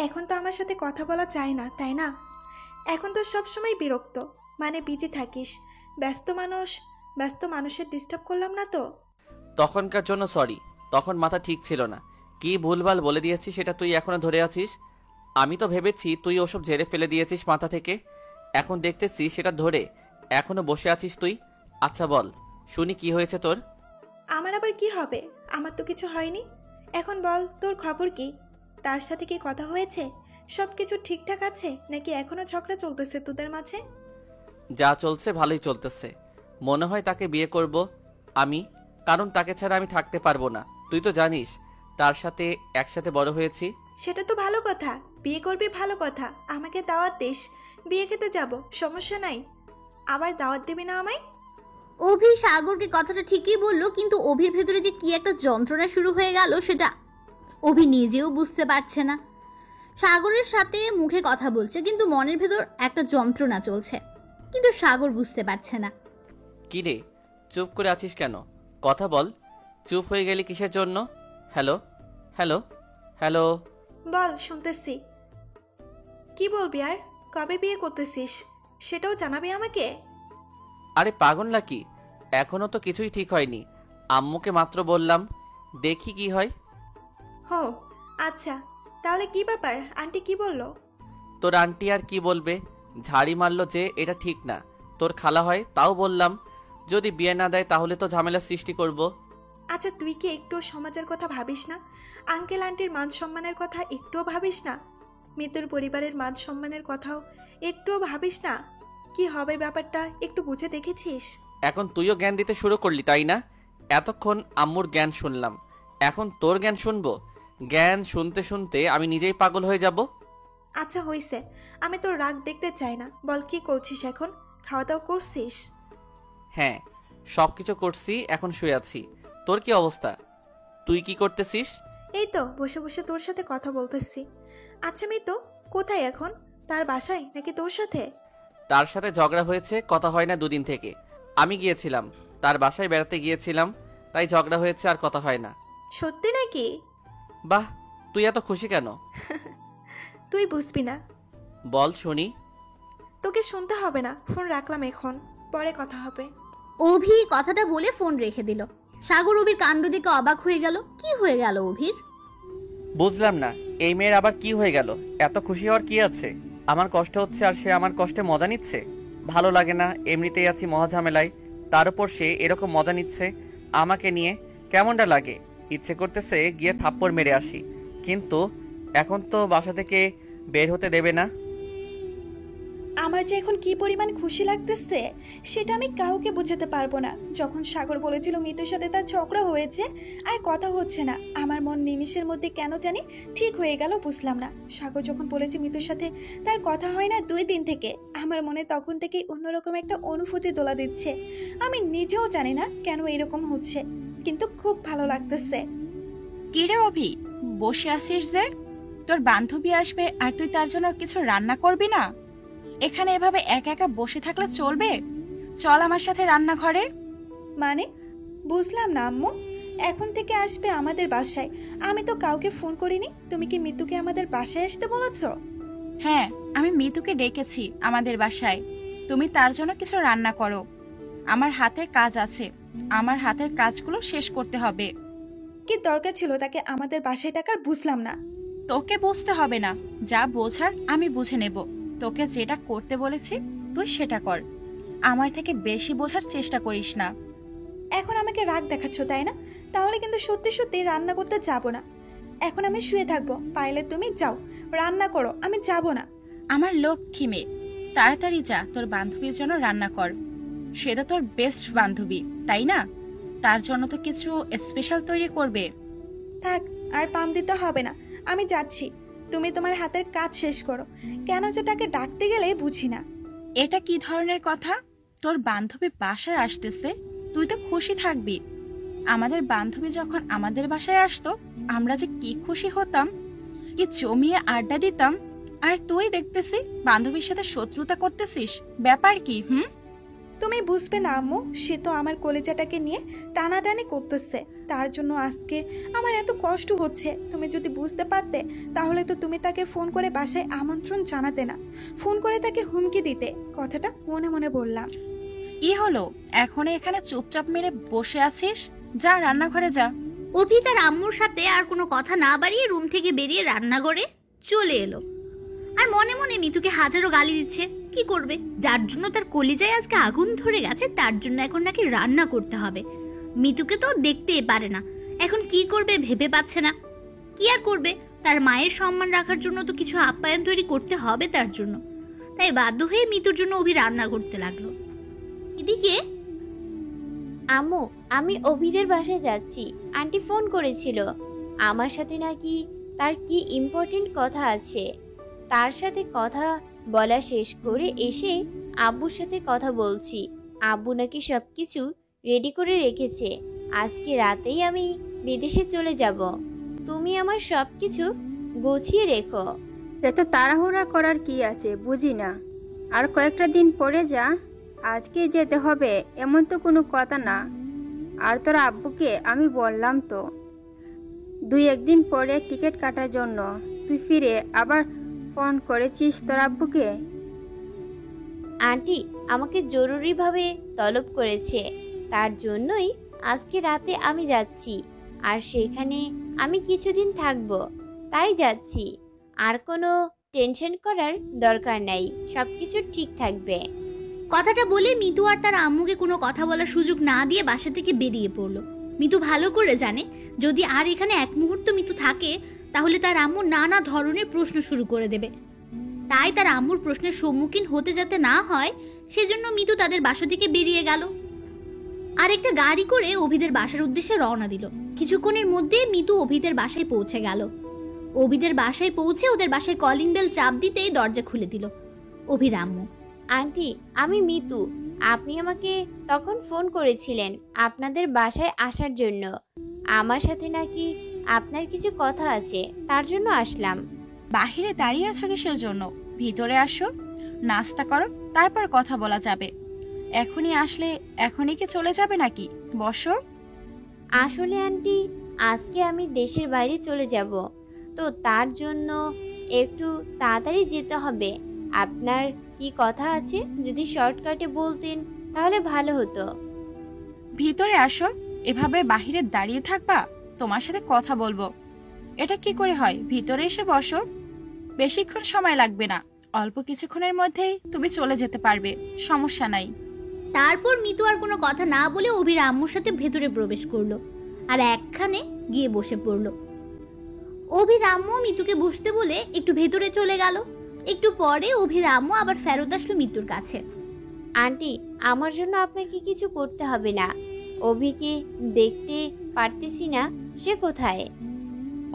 এখন তো আমার সাথে কথা বলা যায় না, তাই না? এখন তো সবসময় বিরক্ত, মানে বিজি থাকিস। ব্যস্ত মানুষের ডিস্টার্ব করলাম না তো? তখনকার জন্য সরি, তখন মাথা ঠিক ছিল না। কি ভুলভাল বলে দিয়েছিস সেটা তুই এখনো ধরে আছিস? আমি তো ভেবেছি তুই ওসব ঝেড়ে ফেলে দিয়েছিস মাথা থেকে। এখন দেখতেছি সেটা ধরে এখনো বসে আছিস তুই। আচ্ছা বল, শুনি কি হয়েছে তোর? আমার আবার কি হবে? আমার তো কিছু হয়নি। এখন বল, তোর খবর কি? তার সাথে কি কথা হয়েছে? সবকিছু ঠিকঠাক আছে নাকি এখনো ঝগড়া চলতেছে তোদের মাঝে? যা চলছে ভালোই চলতেছে। মনে হয় তাকে বিয়ে করব আমি, কারণ তাকে ছাড়া আমি থাকতে পারবো না। তুই তো জানিস তার সাথে একসাথে বড় হয়েছি। সেটা তো ভালো কথা, বিয়ে করবি ভালো কথা। আমাকে দাওয়াত দিস, বিয়ে খেতে যাব, সমস্যা নাই। আবার দাওয়াত দিবি না আমায়? অভি সাগরকে কথাটা ঠিকই বললো, কিন্তু অভির ভেতরে যে কি একটা যন্ত্রণা শুরু হয়ে গেল সেটা অভি নিজেও বুঝতে পারছে না। সাগরের সাথে মুখে কথা বলছে, কিন্তু মনের ভেতর একটা যন্ত্রণা চলছে, কিন্তু সাগর বুঝতে পারছে না। কি রে, চুপ করে আছিস কেন? কথা বল। চুপ হয়ে গেলি কিসের জন্য? Hello hello hello. বল, শুনতেছি। কি বলবি আর? কবে বিয়ে করতেছিস সেটাও জানাবি আমাকে? আরে পাগল নাকি? এখনো তো কিছুই ঠিক হয়নি। আম্মুকে মাত্র বললাম, দেখি কি হয়। হো, আচ্ছা, তাহলে কি ব্যাপার? আন্টি কি বললো? তোর আন্টি আর কি বলবে? ঝাড়ি মারলো যে এটা ঠিক না। তোর খালা হয় তাও বললাম, যদি বিয়ে না দেয় তাহলে তো ঝামেলা সৃষ্টি করব। আচ্ছা, তুই কি একটু সমাজের কথা ভাবিস না? আঙ্কেল আন্টির মান সম্মানের কথা একটুও ভাবিস না? মৃত্যুর পরিবারের মান সম্মানের কথাও একটুও ভাবিস না? কি হবে ব্যাপারটা একটু বুঝে দেখেছিস? এখন তুইও জ্ঞান দিতে শুরু করলি, তাই না? এতক্ষণ আম্মুর জ্ঞান শুনলাম, এখন তোর জ্ঞান শুনবো? জ্ঞান শুনতে শুনতে আমি নিজেই পাগল হয়ে যাব। আচ্ছা হইছে, আমি তোর রাগ দেখতে চাই না। বল, কি করছিস এখন? খাওয়া দাওয়া করছিস? হ্যাঁ, সব কিছু করছি, এখন শুয়ে আছি। তোর কি অবস্থা? তুই কি করতেছিস? এই তো বসে বসে তোর সাথে কথা বলতেছি। আচ্ছা মিতু কোথায় এখন? তার বাসায় নাকি তোর সাথে? তার সাথে ঝগড়া হয়েছে, কথা হয় না দুদিন থেকে। আমি গিয়েছিলাম তার বাসায় বেড়াতে গিয়েছিলাম, তাই ঝগড়া হয়েছে, আর কথা হয় না। সত্যি নাকি? বাহ, তুই এত খুশি কেন? তুই বুঝবি না। বল শুনি। তোকে শুনতে হবে না, ফোন রাখলাম এখন, পরে কথা হবে। অভি কথাটা বলে ফোন রেখে দিল। সাগর অভির কাণ্ড দেখে অবাক হয়ে গেল। কি হয়ে গেল অভির? বুঝলাম না, এই মেয়ের আবার কি হয়ে গেল? এত খুশি হওয়ার কি আছে? আমার কষ্ট হচ্ছে আর সে আমার কষ্টে মজা নিচ্ছে। ভালো লাগে না, এমনিতেই আছি মহাঝামেলায়, তার উপর সে এরকম মজা নিচ্ছে আমাকে নিয়ে। কেমনটা লাগে? ইচ্ছে করতেছে গিয়ে থাপ্পড় মেরে আসি, কিন্তু এখন তো বাসা থেকে বের হতে দেবে না। আমার যে এখন কি পরিমাণ খুশি লাগতেছে সেটা আমি কাউকে বোঝাতে পারবো না। যখন সাগর বলেছিল মিতুর সাথে তার ঝগড়া হয়েছে আর কথা হচ্ছে না, আমার মন নিমিষের মধ্যে কেন জানি ঠিক হয়ে গেল, বুঝলাম না। সাগর যখন বলেছে মিতুর সাথে তার কথা হয় না 2 দিন থেকে, আমার মনে তখন থেকেই অন্যরকম একটা অনুভূতি দোলা দিচ্ছে। আমি নিজেও জানি না কেন এরকম হচ্ছে, কিন্তু খুব ভালো লাগতেছে। কিরে অভি, বসে আছিস যে? তোর বান্ধবী আসবে আর তুই তার জন্য কিছু রান্না করবি না? এখানে এভাবে একা একা বসে থাকলে চলবে? চল আমার সাথে রান্নাঘরে। মানে বুঝলাম না আম্মু, এখন থেকে আসবে আমাদের বাসায়? আমি তো কাউকে ফোন করিনি। তুমি কি মিতুকে আমাদের বাসায় আসতে বলেছো? হ্যাঁ, আমি মিতুকে ডেকেছি আমাদের বাসায়। তুমি তার জন্য কিছু রান্না করো। আমার হাতের কাজ আছে, আমার হাতের কাজগুলো শেষ করতে হবে। কি দরকার ছিল তাকে আমাদের বাসায় ডাকার, বুঝলাম না। তোকে বুঝতে হবে না, যা বোঝার আমি বুঝে নেব। তোকে যেটা করতে বলেছি তুই সেটা কর, আমার থেকে বেশি বোঝার চেষ্টা করিস না। এখন আমাকে রাগ দেখাচ্ছ তাই না? তাহলে কিন্তু সত্যি সত্যি রান্না করতে যাব না। এখন আমি শুয়ে থাকবো, পাইলে তুমি যাও রান্না করো, আমি যাব না। আমার লক্ষ্মী মেয়ে, তাড়াতাড়ি যা, তোর বান্ধবীর জন্য রান্না কর। সে তো তোর বেস্ট বান্ধবী, তাই না? তার জন্য তো কিছু স্পেশাল তৈরি করবে। থাক, আর পাম দিতে হবে না, আমি যাচ্ছি। তুমি তোমার হাতের কাজ শেষ করো। কেন যে তাকে ডাকতে গেলে বুঝি না। এটা কি ধরনের কথা? তোর বান্ধবী বাসায় আসতেছে, তুই তো খুশি থাকবি। আমাদের বান্ধবী যখন আমাদের বাসায় আসতো আমরা যে কি খুশি হতাম, কি জমিয়ে আড্ডা দিতাম। আর তুই দেখতেছি বান্ধবীর সাথে শত্রুতা করতেছিস, ব্যাপার কি? তুমি বুঝবে না আম্মু, সে তো আমার কলেজাটাকে নিয়ে টানাটানি করতেছে। তার জন্য আজকে আমার এত কষ্ট হচ্ছে। তুমি যদি বুঝতে পারতে তাহলে তো তুমি তাকে ফোন করে বাসায় আমন্ত্রণ জানাতে না, ফোন করে তাকে হুমকি দিতে। কথাটা মনে মনে বললাম। কি হলো, এখন এখানে চুপচাপ মেরে বসে আছিস? যা রান্নাঘরে যা। অভি তার আম্মুর সাথে আর কোনো কথা না বাড়িয়ে রুম থেকে বেরিয়ে রান্নাঘরে চলে এলো। আর মনে মনে মিতুকে হাজারো গালি দিচ্ছে। কি করবে, যার জন্য তার কলিজায় আজকে আগুন ধরে গেছে তার জন্য এখন নাকি রান্না করতে হবে। মিতুকে তো দেখতেই পারে না, এখন কি করবে ভেবে পাচ্ছে না। কি আর করবে, তার মায়ের সম্মান রাখার জন্য তো কিছু আপ্যায়ন তৈরি করতে হবে তার জন্য। তাই বাধ্য হয়ে মিতুর জন্য অভি রান্না করতে লাগলো। এদিকে আম্মু, আমি অভিদের বাসায় যাচ্ছি। আন্টি ফোন করেছিল, আমার সাথে নাকি তার কি ইম্পর্টেন্ট কথা আছে। তার সাথে কথা বলা শেষ করে এসে আব্বুর সাথে কথা বলছি। আব্বু নাকি সবকিছু রেডি করে রেখেছে, আজকে রাতেই আমি বিদেশে চলে যাব। তুমি আমার সবকিছু গুছিয়ে রেখো। এত তাড়াহুড়া করার কি আছে বুঝি না। আর কয়েকটা দিন পরে যা, আজকে যেতে হবে এমন তো কোনো কথা না। আর তোর আব্বুকে আমি বললাম তো 2-1 দিন পরে টিকিট কাটার জন্য। তুই ফিরে আবার ফোন করেছিস তোর আব্বুকে? আন্টি আমাকে জরুরিভাবে তলব করেছে, তার জন্যই আজকে রাতে আমি যাচ্ছি। আর সেখানে আমি কিছুদিন থাকব, তাই যাচ্ছি। আর কোনো টেনশন করার দরকার নাই, সবকিছু ঠিক থাকবে। কথাটা বলে মিতু আর তার আম্মুকে কোনো কথা বলার সুযোগ না দিয়ে বাসা থেকে বেরিয়ে পড়লো। মিতু ভালো করে জানে যদি আর এখানে এক মুহূর্ত মিতু থাকে তাহলে তার আম্মু নানা ধরনের প্রশ্ন শুরু করে দেবে। তাই তার আম্মুর প্রশ্নের সম্মুখীন হতে যাতে না হয় সেজন্য মিতু তাদের বাসা থেকে বেরিয়ে গেল আর একটা গাড়ি করে অভিদের বাসার উদ্দেশ্যে রওনা দিল। কিছুক্ষণের মধ্যে মিতু অভিদের বাসায় পৌঁছে গেল। অভিদের বাসায় পৌঁছে ওদের বাসায় কলিং বেল চাপ দিতেই দরজা খুলে দিল অভির আম্মু। আন্টি, আমি মিতু। আপনি আমাকে তখন ফোন করেছিলেন আপনাদের বাসায় আসার জন্য। আমার সাথে নাকি আপনার কিছু কথা আছে, তার জন্য আসলাম। বাহিরে দাঁড়িয়ে আছো কিসের জন্য? ভিতরে আসো, নাস্তা করো, তারপর কথা বলা যাবে। এখনই আসলে এখনই কি চলে যাবে নাকি? বসো। আসলে আন্টি, আজকে আমি দেশের বাইরে চলে যাব, তো তার জন্য একটু তাড়াতাড়ি যেতে হবে। আপনার কি কথা আছে যদি শর্টকাটে বলতেন তাহলে ভালো হতো। ভিতরে আসো। এভাবে বাহিরে দাঁড়িয়ে থাকবা? তোমার সাথে কথা বলবো। এটা কি করে হয়? ভিতরে এসে বসো। বেশিক্ষণ সময় লাগবে না, অল্প কিছুক্ষণের মধ্যেই তুমি চলে যেতে পারবে, সমস্যা নাই। তারপর মিতু আর কোনো কথা না বলে অভির আম্মুর সাথে ভেতরে প্রবেশ করলো আর একখানে গিয়ে বসে পড়লো। অভির আম্মু মিতুকে বসতে বলে একটু ভেতরে চলে গেল। একটু পরে অভির আম্মু আবার ফেরত আসলো মিতুর কাছে। আন্টি, আমার জন্য আপনাকে কিছু করতে হবে না। অভিকে দেখতে পারতেছি না, সে কোথায়?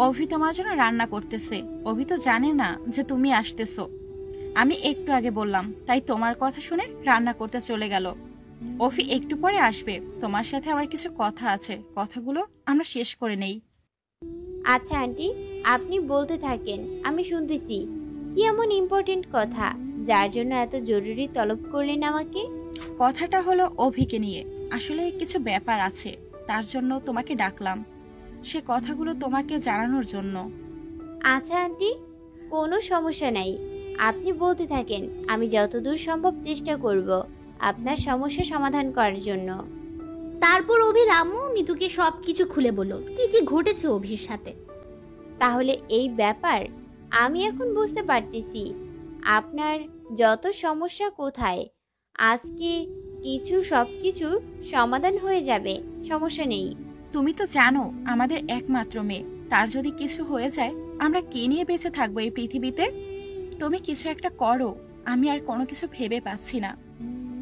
অভি তোমার জন্য রান্না করতেছে। অভি তো জানে না যে তুমি আসতেছো। আমি একটু আগে বললাম, তাই তোমার কথা শুনে রান্না করতে চলে গেল। অভি একটু পরে আসবে, তোমার সাথে আমার কিছু কথা আছে, কথাগুলো আমরা শেষ করে নেই। আচ্ছা আন্টি, আপনি বলতে থাকেন, আমি শুনতেছি। কি এমন ইম্পর্টেন্ট কথা যার জন্য এত জরুরি তলব করলেন আমাকে? কথাটা হলো অভিকে নিয়ে। আসলে কিছু ব্যাপার আছে, তার জন্য তোমাকে ডাকলাম, সে কথাগুলো তোমাকে জানানোর জন্য। আচ্ছা আন্টি, কোনো সমস্যা নাই, আপনি বলতে থাকেন। আমি যতদূর সম্ভব চেষ্টা করব আপনার সমস্যা সমাধান করার জন্য। তারপর অভির আম্মু মিতুকে সবকিছু খুলে বলল কি কি ঘটেছে অভির সাথে। তাহলে এই ব্যাপার আমি এখন বুঝতে পারতেছি আপনার যত সমস্যা কোথায়। আজকে সবকিছু সমাধান হয়ে যাবে, সমস্যা নেই। তুমি তো জানো আমাদের একমাত্র মেয়ে, তার যদি কিছু হয়ে যায় আমরা কে নিয়ে বেঁচে থাকবো এই পৃথিবীতে? তুমি কিছু একটা করো, আমি আর কোনো কিছু ভেবে পাচ্ছি না।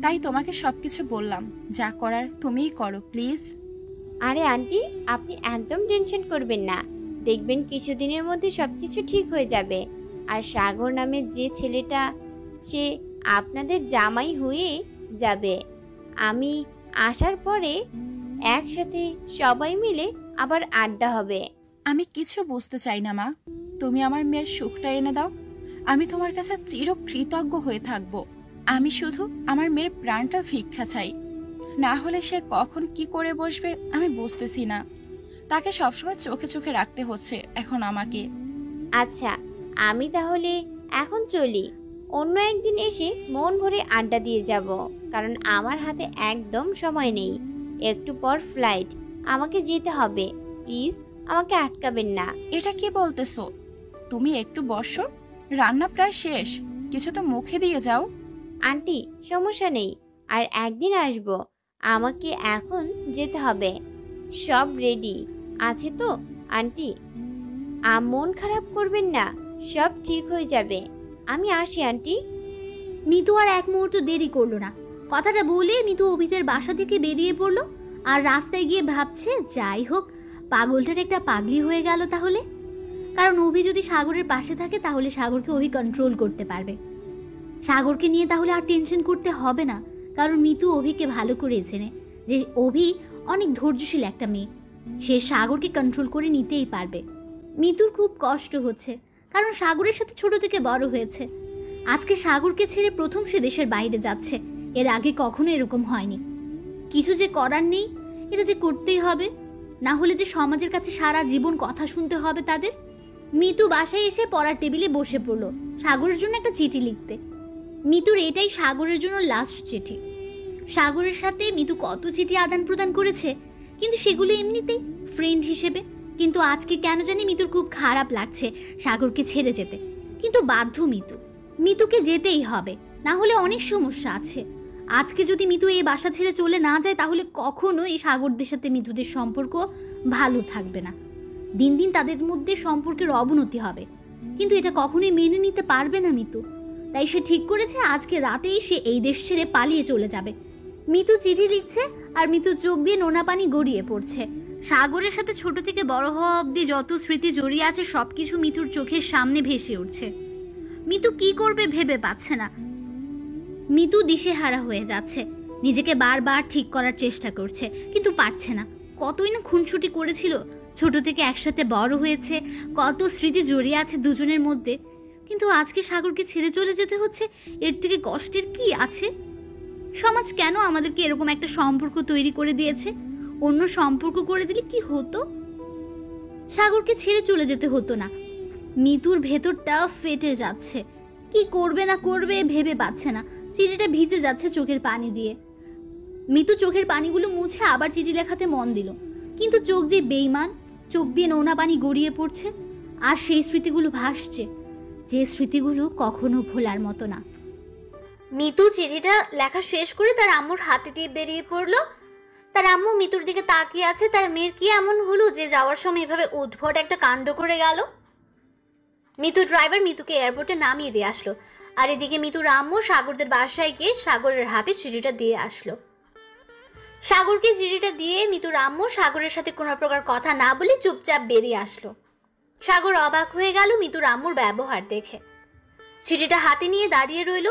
তাই তোমাকে সবকিছু বললাম, যা করার তুমিই করো প্লিজ। আরে আন্টি, আপনি একদম টেনশন করবেন না, দেখবেন কিছুদিনের মধ্যে সবকিছু ঠিক হয়ে যাবে। আর সাগর নামের যে ছেলেটা, সে আপনাদের জামাই হয়ে যাবে। আমি আসার পরে একসাথে সবাই মিলে আবার আড্ডা হবে। আমি কিছু বুঝতে চাই না মা, তুমি আমার মেয়ের সুখটা এনে দাও। আমি তোমার কাছে চিরকৃতজ্ঞ হয়ে থাকবো। আমি শুধু আমার মেয়ের প্রাণটা ভিক্ষা চাই, না হলে সে কখন কি করে বসবে আমি বুঝতেছি না। তাকে সবসময় চোখে চোখে রাখতে হচ্ছে এখন আমাকে। আচ্ছা, আমি তাহলে এখন চলি। অন্য একদিন এসে মন ভরে আড্ডা দিয়ে যাব, কারণ আমার হাতে একদম সময় নেই। একটু পর ফ্লাইট, আমাকে যেতে হবে। প্লিজ আমাকে আটকাবেন না। এটা কি বলতেছো? তুমি একটু বসো, রান্না প্রায় শেষ, কিছু তো মুখে দিয়ে যাও। আন্টি, সমস্যা নেই, আর একদিন আসবো। আমাকে এখন যেতে হবে। সব রেডি আছে তো আন্টি? মন খারাপ করবেন না, সব ঠিক হয়ে যাবে। আমি আসি আন্টি। মিতু আর এক মুহূর্ত দেরি করলো না। কথাটা বলে মিতু অভিদের বাসা থেকে বেরিয়ে পড়লো। আর রাস্তায় গিয়ে ভাবছে, যাই হোক, পাগলটার একটা পাগলি হয়ে গেল তাহলে। কারণ অভি যদি সাগরের পাশে থাকে তাহলে সাগরকে অভি কন্ট্রোল করতে পারবে। সাগরকে নিয়ে তাহলে আর টেনশন করতে হবে না, কারণ মিতু অভিকে ভালো করে চেনে যে অভি অনেক ধৈর্যশীল একটা মেয়ে, সে সাগরকে কন্ট্রোল করে নিতেই পারবে। মিতুর খুব কষ্ট হচ্ছে, কারণ সাগরের সাথে ছোট থেকে বড় হয়েছে। আজকে সাগরকে ছেড়ে প্রথম সে দেশের বাইরে যাচ্ছে। এর আগে কখনো এরকম হয়নি। কিছু যে করার নেই, এটা যে করতেই হবে, না হলে যে সমাজের কাছে সারা জীবন কথা শুনতে হবে তাদের। মিতু বাসায় এসে পড়ার টেবিলে বসে পড়লো সাগরের জন্য একটা চিঠি লিখতে। মিতুর এটাই সাগরের জন্য লাস্ট চিঠি। সাগরের সাথে মিতু কত চিঠি আদান প্রদান করেছে, কিন্তু সেগুলো এমনিতেই ফ্রেন্ড হিসেবে। কিন্তু আজকে কেন জানি মিতুর খুব খারাপ লাগছে সাগরকে ছেড়ে যেতে, কিন্তু বাধ্য মিতুকে যেতেই হবে, না হলে অনেক সমস্যা আছে। আজকে যদি মিতু এই বাসা ছেড়ে চলে না যায় তাহলে কখনো এই সাগরদের সাথে মিতুদের সম্পর্ক ভালো থাকবে না। দিন দিন তাদের মধ্যে সম্পর্কের অবনতি হবে, কিন্তু এটা কখনোই মেনে নিতে পারবে না মিতু। তাই সে ঠিক করেছে আজকে রাতেই সে এই দেশ ছেড়ে পালিয়ে চলে যাবে। মিতু চিঠি লিখছে আর মিতু চোখ দিয়ে নোনা পানি গড়িয়ে পড়ছে। সাগরের সাথে ছোট থেকে বড় হওয়া অবধি যত স্মৃতি জড়িয়ে আছে সবকিছু মিতুর চোখের সামনে ভেসে উঠছে। মিতু কি করবে ভেবে পাচ্ছে না। মিতু দিশেহারা হয়ে যাচ্ছে, নিজেকে বারবার ঠিক করার চেষ্টা করছে, কিন্তু পারছে না। কতই না খুনসুটি করেছিল, ছোট থেকে একসাথে বড় হয়েছে, কত স্মৃতি জড়িয়ে আছে দুজনের মধ্যে, কিন্তু আজকে সাগরকে ছেড়ে চলে যেতে হচ্ছে। এর থেকে কষ্টের কি আছে? সমাজ কেন আমাদেরকে এরকম একটা সম্পর্ক তৈরি করে দিয়েছে? অন্য সম্পর্ক করে দিলে কি হতো? সাগরকে ছেড়ে চলে যেতে হতো না। মিতুর ভেতরটা ফেটে যাচ্ছে, কি করবে না করবে ভেবে পাচ্ছে না। চিঠিটা ভিজে যাচ্ছে চোখের পানি দিয়ে। মিতু চোখের পানিগুলো মুছে আবার চিঠি লেখাতে মন দিল, কিন্তু চোখ যে বেইমান, চোখ দিয়ে নোনা পানি গড়িয়ে পড়ছে, আর সেই স্মৃতিগুলো ভাসছে, যে স্মৃতিগুলো কখনো ভোলার মতো না। মিতু চিঠিটা লেখা শেষ করে তার আম্মুর হাতে দিয়ে বেরিয়ে পড়লো। তার আম্মু মিতুর দিকে তাকিয়ে আছে। তার মেয়ের কি এমন হলো যে যাওয়ার সময় এভাবে উদ্ভট একটা কাণ্ড করে গেল? মিতু ড্রাইভার মিতুকে এয়ারপোর্টে নামিয়ে দিয়ে আসলো, আর এদিকে মিতুর আম্মু সাগরদের বাসায় গিয়ে সাগরের হাতে চিঠিটা দিয়ে আসলো। সাগরকে চিঠিটা দিয়ে মিতুর আম্মু সাগরের সাথে কোনো প্রকার কথা না বলে চুপচাপ বেরিয়ে আসলো। সাগর অবাক হয়ে গেল মিতুর আম্মুর ব্যবহার দেখে। চিঠিটা হাতে নিয়ে দাঁড়িয়ে রইল।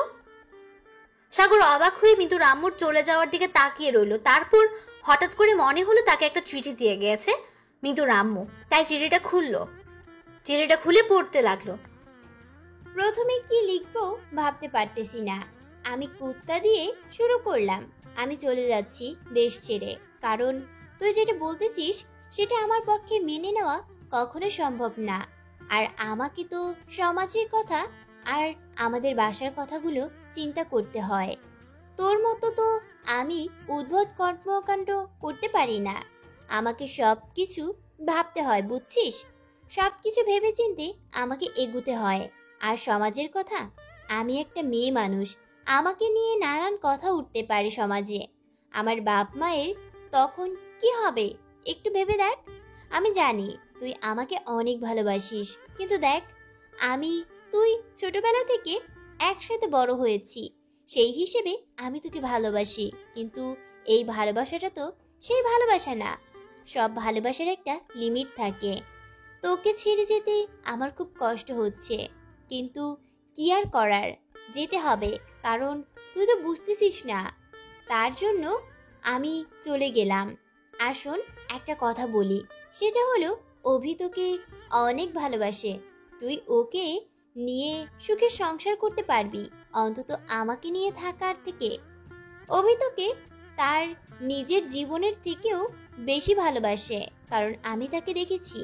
সাগর অবাক হয়ে মিতুর আম্মুর চলে যাওয়ার দিকে তাকিয়ে রইল। তারপর হঠাৎ করে মনে হলো তাকে একটা চিঠি দিয়ে গেছে মিতুর আম্মু, তাই চিঠিটা খুললো। চিঠিটা খুলে পড়তে লাগলো। প্রথমে কি লিখবো ভাবতে পারতেছি না। আমি কুত্তা দিয়ে শুরু করলাম। আমি চলে যাচ্ছি দেশ ছেড়ে, কারণ তুই যেটা বলতেছিস সেটা আমার পক্ষে মেনে নেওয়া কখনো সম্ভব না। আর আমাকে তো সমাজের কথা আর আমাদের বাসার কথাগুলো চিন্তা করতে হয়। তোর মতো তো আমি উদ্ভট কর্মকাণ্ড করতে পারি না। আমাকে সব কিছু ভাবতে হয়, বুঝছিস? সব কিছু ভেবে চিন্তে আমাকে এগুতে হয়। আর সমাজের কথা, আমি একটা মেয়ে মানুষ, আমাকে নিয়ে নানান কথা উঠতে পারে সমাজে। আমার বাপ মায়ের তখন কি হবে একটু ভেবে দেখ। আমি জানি তুই আমাকে অনেক ভালোবাসিস, কিন্তু দেখ, তুই ছোটবেলা থেকে একসাথে বড় হয়েছি, সেই হিসেবে আমি তোকে ভালোবাসি। কিন্তু এই ভালোবাসাটা তো সেই ভালোবাসা না। সব ভালোবাসার একটা লিমিট থাকে। তোকে ছেড়ে যেতে আমার খুব কষ্ট হচ্ছে, কিন্তু কি আর করার, যেতে হবে, কারণ তুই তো বুঝতেছিস না। তার জন্য আমি চলে গেলাম। আর শোন, একটা কথা বলি, সেটা হলো অভি তোকে অনেক ভালোবাসে। তুই ওকে নিয়ে সুখে সংসার করতে পারবি, অন্তত আমাকে নিয়ে থাকার থেকে। অভি তোকে তার নিজের জীবনের থেকেও বেশি ভালোবাসে, কারণ আমি তাকে দেখেছি।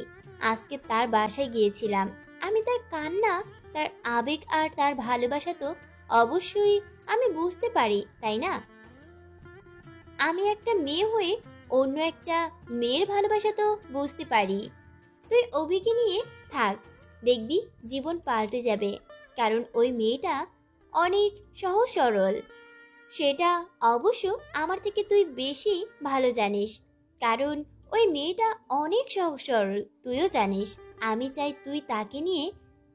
আজকে তার বাসায় গিয়েছিলাম, আমি তার কান্না, তার আবেগ আর তার ভালোবাসা তো অবশ্যই আমি বুঝতে পারি, তাই না? আমি একটা মেয়ে হয়ে অন্য একটা মেয়ের ভালোবাসা তো বুঝতে পারি। তুই অভিকে নিয়ে থাক, দেখবি জীবন পাল্টে যাবে, কারণ ওই মেয়েটা অনেক সহজ সরল। সেটা অবশ্য আমার থেকে তুই বেশি ভালো জানিস, কারণ ওই মেয়েটা অনেক সহজ সরল, তুইও জানিস। আমি চাই তুই তাকে নিয়ে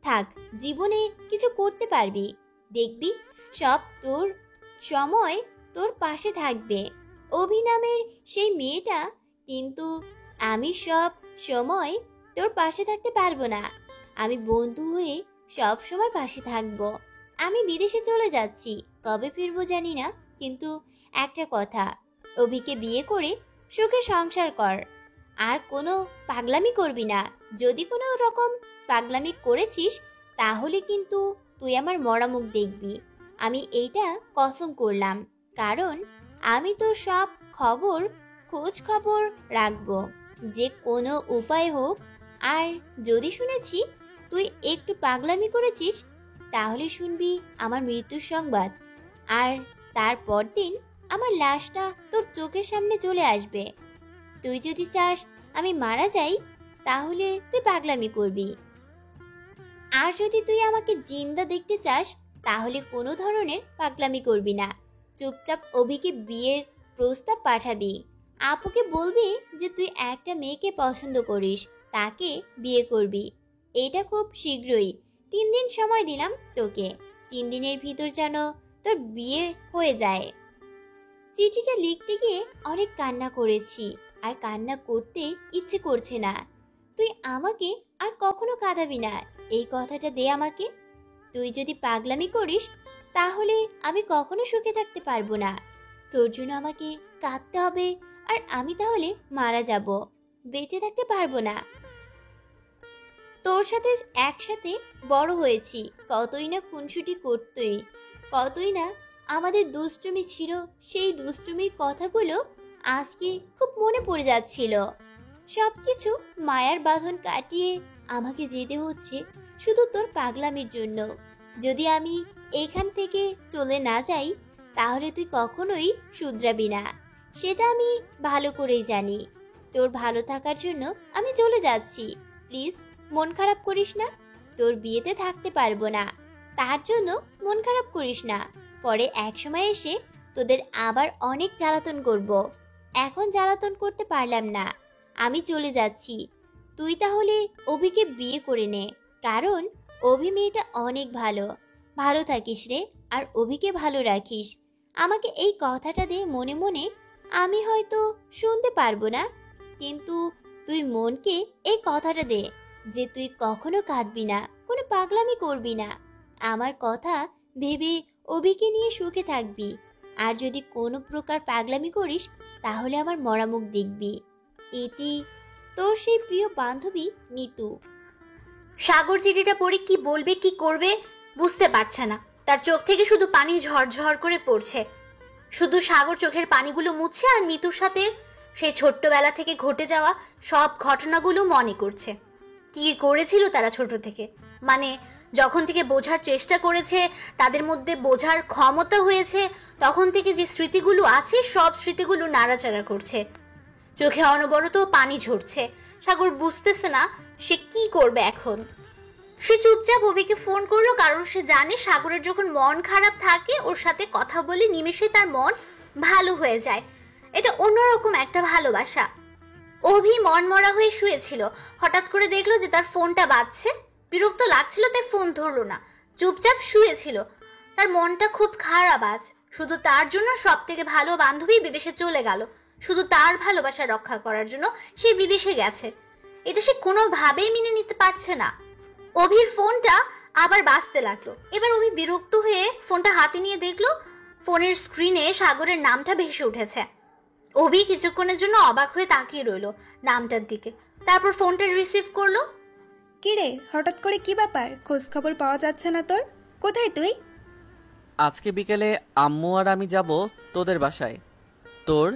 থাক, জীবনে কিছু করতে পারবি, দেখবি সব তোর সময় তোর পাশে থাকবে। অভি নামের সেই মেয়েটা, কিন্তু আমি সব সময় তোর পাশে থাকতে পারবো না। আমি বন্ধু হয়ে সব সময় পাশে থাকবো। আমি বিদেশে চলে যাচ্ছি, কবে ফিরবো জানি না, কিন্তু একটা কথা, অভিকে বিয়ে করে সুখে সংসার কর, আর কোনো পাগলামি করবি না। যদি কোনো রকম পাগলামি করেছিস তাহলে কিন্তু তুই আমার মরা মুখ দেখবি। আমি এইটা কসম করলাম, কারণ আমি তোর সব খোঁজ খবর রাখবো, যে কোনো উপায় হোক। আর যদি শুনেছি তুই একটু পাগলামি করেছিস, তাহলে শুনবি আমার মৃত্যুর সংবাদ, আর তারপর দিন আমার লাশটা তোর চোখের সামনে চলে আসবে। তুই যদি চাস আমি মারা যাই, তাহলে তুই পাগলামি করবি, আর যদি তুই আমাকে জিন্দা দেখতে চাস তাহলে কোনো ধরনের পাগলামি করবি না। চুপচাপ অভিকে বিয়ের প্রস্তাব পাঠাবি, আপুকে বলবি যে তুই একটা মেয়েকে পছন্দ করিস, তাকে বিয়ে করবি। এটা খুব শীঘ্রই, 3 দিন সময় দিলাম তোকে, 3 দিনের ভিতর যেন তোর বিয়ে হয়ে যায়। চিঠিটা লিখতে গিয়ে অনেক কান্না করেছি, আর কান্না করতে ইচ্ছে করছে না। তুই আমাকে আর কখনো কাঁদাবি না, এই কথাটা দে আমাকে। তুই যদি পাগলামি করিস তাহলে আমি কখনো সুখে থাকতে পারবো না। তোর জন্য আমাকে কাঁদতে হবে, আর আমি তাহলে মারা যাব, বেঁচে থাকতে পারবো না। তোর সাথে একসাথে বড় হয়েছি, কতই না খুনসুটি করতই, কতই না আমাদের দুষ্টুমি ছিল। সেই দুষ্টুমির কথাগুলো আজকে খুব মনে পড়ে যাচ্ছিল। সবকিছু মায়ার বাঁধন কাটিয়ে আমাকে যেতে হচ্ছে শুধু তোর পাগলামির জন্য। যদি আমি এখান থেকে চলে না যাই তাহলে তুই কখনোই শুধরাবি না, সেটা আমি ভালো করেই জানি। তোর ভালো থাকার জন্য আমি চলে যাচ্ছি, প্লিজ মন খারাপ করিস না। তোর বিয়েতে থাকতে পারবো না, তার জন্য মন খারাপ করিস না। পরে এক সময় এসে তোদের আবার অনেক জ্বালাতন করব। এখন জ্বালাতন করতে পারলাম না, আমি চলে যাচ্ছি। তুই তাহলে অভিকে বিয়ে করে নে, কারণ অভি মেয়েটা অনেক ভালো। ভালো থাকিস রে, আর অভিকে ভালো রাখিস। আমাকে এই কথাটা দে মনে মনে। আমি হয়তো শুনতে পারবো না, কিন্তু তুই মনকে এই কথাটা দে যে তুই কখনো কাঁদবি না, কোনো পাগলামি করবি না। আমার কথা ভেবে অভিকে নিয়ে সুখে থাকবি, আর যদি কোনো প্রকার পাগলামি করিস তাহলে আমার মরা মুখ দেখবি। ইতি, তোর সেই প্রিয় বান্ধবী নিতু। সাগর চিঠিটা পড়ে কি বলবে কি করবে বুঝতে পারছে না, তার চোখ থেকে শুধু পানি ঝরঝর করে পড়ছে। শুধু সাগর চোখের পানিগুলো মুছছে আর মিতুর সাথে সেই ছোট্টবেলা থেকে ঘটে যাওয়া সব ঘটনাগুলো মনে করছে। কি করেছিল তারা ছোট থেকে, মানে যখন থেকে বোঝার চেষ্টা করেছে, তাদের মধ্যে বোঝার ক্ষমতা হয়েছে, তখন থেকে যে স্মৃতিগুলো আছে সব স্মৃতিগুলো নাড়াচাড়া করছে। চোখে অনবরত পানি ঝরছে। সাগর বুঝতেছে না সে কি করবে এখন। সে চুপচাপ অভিকে ফোন করলো, কারণ সে জানে সাগরের যখন মন খারাপ থাকে ওর সাথে কথা বলে নিমেষে তার মন ভালো হয়ে যায়। এটা অন্যরকম একটা ভালোবাসা। অভি মন মরা হয়ে শুয়েছিল, হঠাৎ করে দেখলো যে তার ফোনটা বাজছে। বিরক্ত লাগছিল তাই ফোন ধরলো না, চুপচাপ শুয়েছিল। তার মনটা খুব খারাপ আজ। শুধু তার জন্য সব থেকে ভালো বান্ধবী বিদেশে চলে গেল, শুধু তার ভালোবাসা রক্ষা করার জন্য সে বিদেশে গেছে। এটা সে কোনোভাবেই মেনে নিতে পারছে না। অভির ফোনটা আবার বাজতে লাগলো। এবার অভি বিরক্ত হয়ে ফোনটা হাতে নিয়ে দেখলো ফোনের স্ক্রিনে সাগরের নামটা ভেসে উঠেছে। অভি কিছুক্ষণের জন্য অবাক হয়ে তাকিয়ে রইলো নামটার দিকে, তারপর ফোনটা রিসিভ করলো। কি রে, হঠাৎ করে কি ব্যাপার? খোঁজ খবর পাওয়া যাচ্ছে না তোর। কোথায় তুই? আজকে বিকেলে আম্মু আর আমি যাব তোদের বাসায়, তোর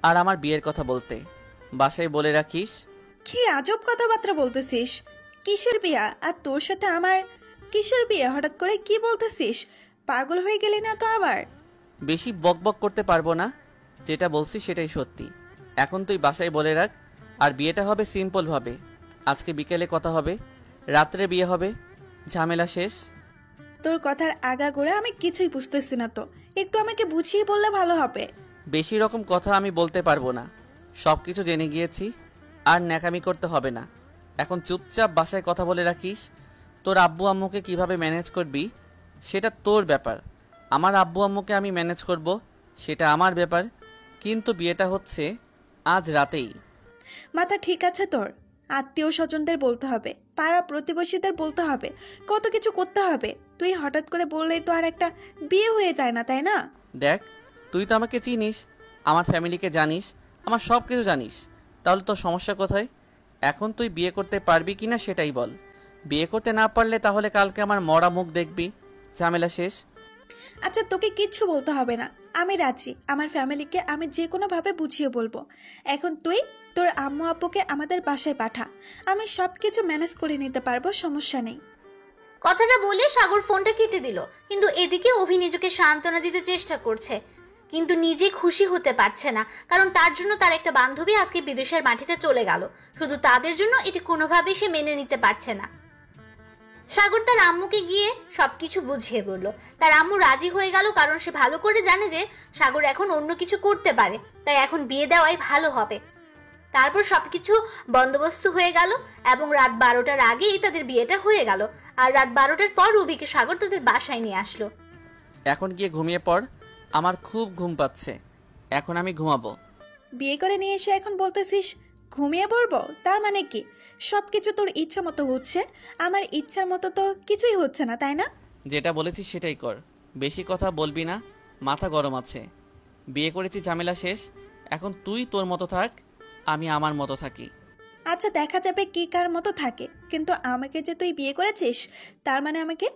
আর আমার বিয়ের কথা বলতে। বাসায় বলে রাখিস। কি আজব কথাবার্তা বলতেছিস? কিসের বিয়া? আর তোর সাথে আমার কিসের বিয়ে? হঠাৎ করে কি বলতেছিস? পাগল হয়ে গেলি না তো আবার? বেশি বকবক করতে পারবো না, যেটা বলছি সেটাই সত্যি। এখন তুই বাসায় বলে রাখ। আর বিয়েটা হবে সিম্পলভাবে। আজকে বিকেলে কথা হবে, রাত্রে বিয়ে হবে, ঝামেলা শেষ। তোর কথার আগাগোড়া আমি কিছুই বুঝতেছি না তো, একটু আমাকে বুঝিয়ে বললে ভালো হবে। বেশি রকম কথা আমি বলতে পারবো না, সব কিছু জেনে গিয়েছি। আর ন্যাকামি করতে হবে না। এখন চুপচাপ বাসায় কথা বলে রাখিস। তোর আব্বু আম্মুকে কিভাবে ম্যানেজ করবি সেটা তোর ব্যাপার। আমার আব্বু আম্মুকে আমি ম্যানেজ করব, সেটা আমার ব্যাপার। কিন্তু বিয়েটা হচ্ছে আজ রাতেই। মাথা ঠিক আছে তোর? আত্মীয় স্বজনদের বলতে হবে, পাড়া প্রতিবেশীদের বলতে হবে, কত কিছু করতে হবে। তুই হঠাৎ করে বললেই তো আর একটা বিয়ে হয়ে যায় না, তাই না? দেখ, তুই তো আমাকে চিনিস, আমার ফ্যামিলিকে জানিস, আমার সব কিছু জানিস। তাহলে তোর সমস্যা কোথায়? এখন তুই বিয়ে করতে পারবি কি না সেটাই বল। বিয়ে করতে না পারলে তাহলে কালকে আমার মরা মুখ দেখবি, ঝামেলা শেষ। আচ্ছা, তোকে কিচ্ছু বলতে হবে না, আমি রাজি। আমার ফ্যামিলিকে আমি যে কোনোভাবে বুঝিয়ে বলবো। এখন তুই তোর আম্মু আব্বুকে আমাদের বাসায় পাঠা, আমি সব কিছু ম্যানেজ করে নিতে পারবো, সমস্যা নেই। কথাটা বলে সাগর ফোনটা কেটে দিল। কিন্তু এদিকে অভি নিজেকে সান্ত্বনা দিতে চেষ্টা করছে, কিন্তু নিজে খুশি হতে পারছে না। কারণ তার জন্য তার একটা বান্ধবী আজকে বিদেশের মাটিতে চলে গেল। শুধু তাদের জন্য এটি কোনোভাবেই সে মেনে নিতে পারছে না। সাগর তার আম্মুকে গিয়ে সবকিছু বুঝিয়ে বলল। তার আম্মু রাজি হয়ে গেল, কারণ সে ভালো করে জানে যে সাগর এখন অন্য কিছু করতে পারে, তাই এখন বিয়ে দেওয়াই ভালো হবে। তারপর সবকিছু বন্দোবস্ত হয়ে গেল এবং রাত 12টার আগেই তাদের বিয়েটা হয়ে গেল। আর রাত 12টার পর রবিকে সাগর তাদের বাসায় নিয়ে আসলো। এখন গিয়ে ঘুমিয়ে পড়, আমার খুব ঘুম পাচ্ছে, এখন আমি ঘুমাবো। বিয়ে করে নিয়ে এসে এখন বলতেছিস ঘুমিয়ে পড়বো? তার মানে কি সব কিছু তোর ইচ্ছা মতো হচ্ছে? আমার ইচ্ছার মতো তো কিছুই হচ্ছে না, তাই না? যেটা বলেছিস সেটাই কর, বেশি কথা বলবি না, মাথা গরম আছে। বিয়ে করেছি, ঝামেলা শেষ। এখন তুই তোর মতো থাক, আমি আমার মতো থাকি। আচ্ছা, দেখা যাবে কি কার মতো থাকে, কিন্তু আমাকে যে তুই বিয়ে করেছিস তার মানে আমাকে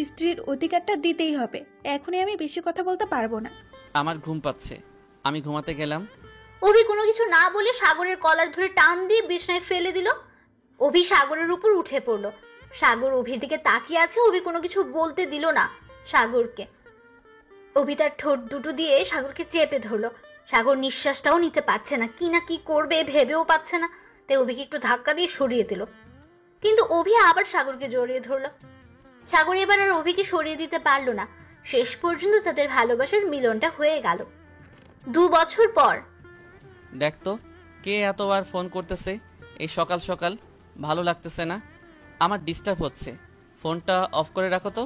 স্ত্রীর অধিকারটা দিতেই হবে। এখনই আমি বেশি কথা বলতে পারবো না। আমার ঘুম পাচ্ছে, আমি ঘুমাতে গেলাম। অভি কোনো কিছু না বলে সাগরের কলার ধরে টান দিয়ে বিছানায় ফেলে দিল। অভি সাগরের উপর উঠে পড়লো। সাগর অভির দিকে তাকিয়ে আছে, অভি কোনো কিছু বলতে দিল না সাগরকে। অভি তার ঠোঁট দুটো দিয়ে সাগরকে চেপে ধরলো। সাগর নিঃশ্বাসটাও নিতে পারছে না, কি না কি করবে ভেবেও পাচ্ছে না, তাই অভিকে একটু ধাক্কা দিয়ে সরিয়ে দিল। কিন্তু অভি আবার সাগরকে জড়িয়ে ধরলো। সাগর এবার আর অভিকে সরিয়ে দিতে পারলো না। শেষ পর্যন্ত তাদের ভালোবাসার মিলনটা হয়ে গেল 2 বছর পর। দেখ তো কে এতবার ফোন করতেছে এই সকাল সকাল, ভালো লাগতেছে না, আমার ডিস্টার্ব হচ্ছে। ফোনটা অফ করে রাখো তো।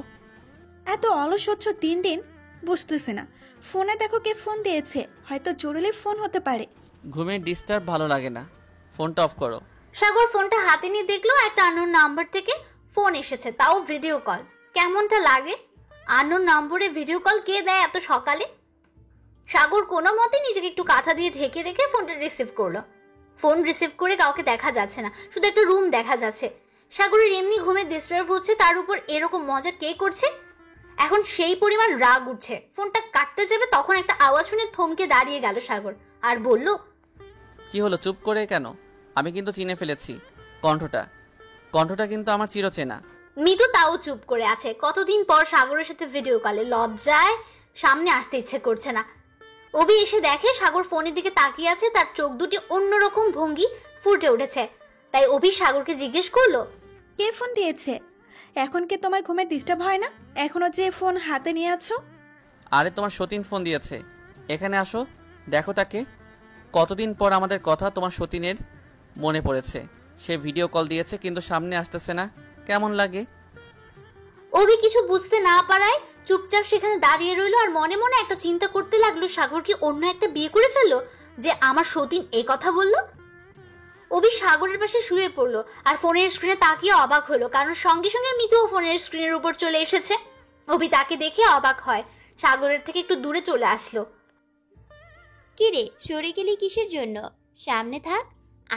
এত অলস হচ্ছ দিন দিন, বুঝতেছি না। ফোনে দেখো কে ফোন দিয়েছে, হয়তো জরুরি ফোন হতে পারে। ঘুমের ডিস্টার্ব ভালো লাগে না, ফোনটা অফ করো। সাগর ফোনটা হাতে নিয়ে দেখলো একটা আননোন নাম্বার থেকে ফোন এসেছে, তাও ভিডিও কল। কেমনটা লাগে? আননোন নম্বরে ভিডিও কল কে দেয় এত সকালে? সাগর কোনো মতে নিজেকে একটু কাঁথা দিয়ে ঢেকে রেখে ফোনটা রিসিভ করলো। ফোন রিসিভ করে কাউকে দেখা যাচ্ছে না, শুধু একটা রুম দেখা যাচ্ছে। সাগরের এমনি ঘুমে ডিস্টার্ব হচ্ছে, তার উপর এরকম মজা কে করছে? এখন সেই পরিমাণ রাগ উঠছে। ফোনটা কাটতে যাবে তখন একটা আওয়াজ শুনে থমকে দাঁড়িয়ে গেল সাগর আর বলল, কি হলো, চুপ করে কেন? আমি কিন্তু চিনে ফেলেছি কণ্ঠটা কিন্তু আমার চিরচেনা। মিতু তাও চুপ করে আছে। কতদিন পর সাগরের সাথে ভিডিও কলে, লজ্জায় সামনে আসতে ইচ্ছে করছে না। অভি এসে দেখে সাগর ফোনের দিকে তাকিয়ে আছে, তার চোখ দুটি অন্যরকম ভঙ্গি ফুটে উঠেছে। তাই অভি সাগরকে জিজ্ঞেস করলো, কে ফোন দিয়েছে? এখন কি তোমার ঘুমে ডিস্টার্ব হয় না এখনো যে ফোন হাতে নিয়ে আছো? আরে তোমার সতীন ফোন দিয়েছে, এখানে আসো, দেখো তাকে। কতদিন পর আমাদের কথা তোমার সতীনের মনে পড়েছে। সে ভিডিও কল দিয়েছে কিন্তু সামনে আসতেছে না, কেমন লাগে? অভি কিছু বুঝতে না পারায় চুপচাপ সেখানে দাঁড়িয়ে রইলো আর মনে মনে একটা চিন্তা করতে লাগলো, সাগর কি অন্য একটা বিয়ে করে ফেললো যে আমার সতীন এই কথা বলল? অভি সাগরের পাশে শুয়ে পড়লো আর ফোনের স্ক্রিনে তাকিয়ে অবাক হলো, কারণ সঙ্গে সঙ্গে মিতুও ফোনের স্ক্রিনের উপর চলে এসেছে। অভি তাকে দেখে অবাক হয়, সাগরের থেকে একটু দূরে চলে আসলো। কিরে, সরে গেলি কিসের জন্য? সামনে থাক,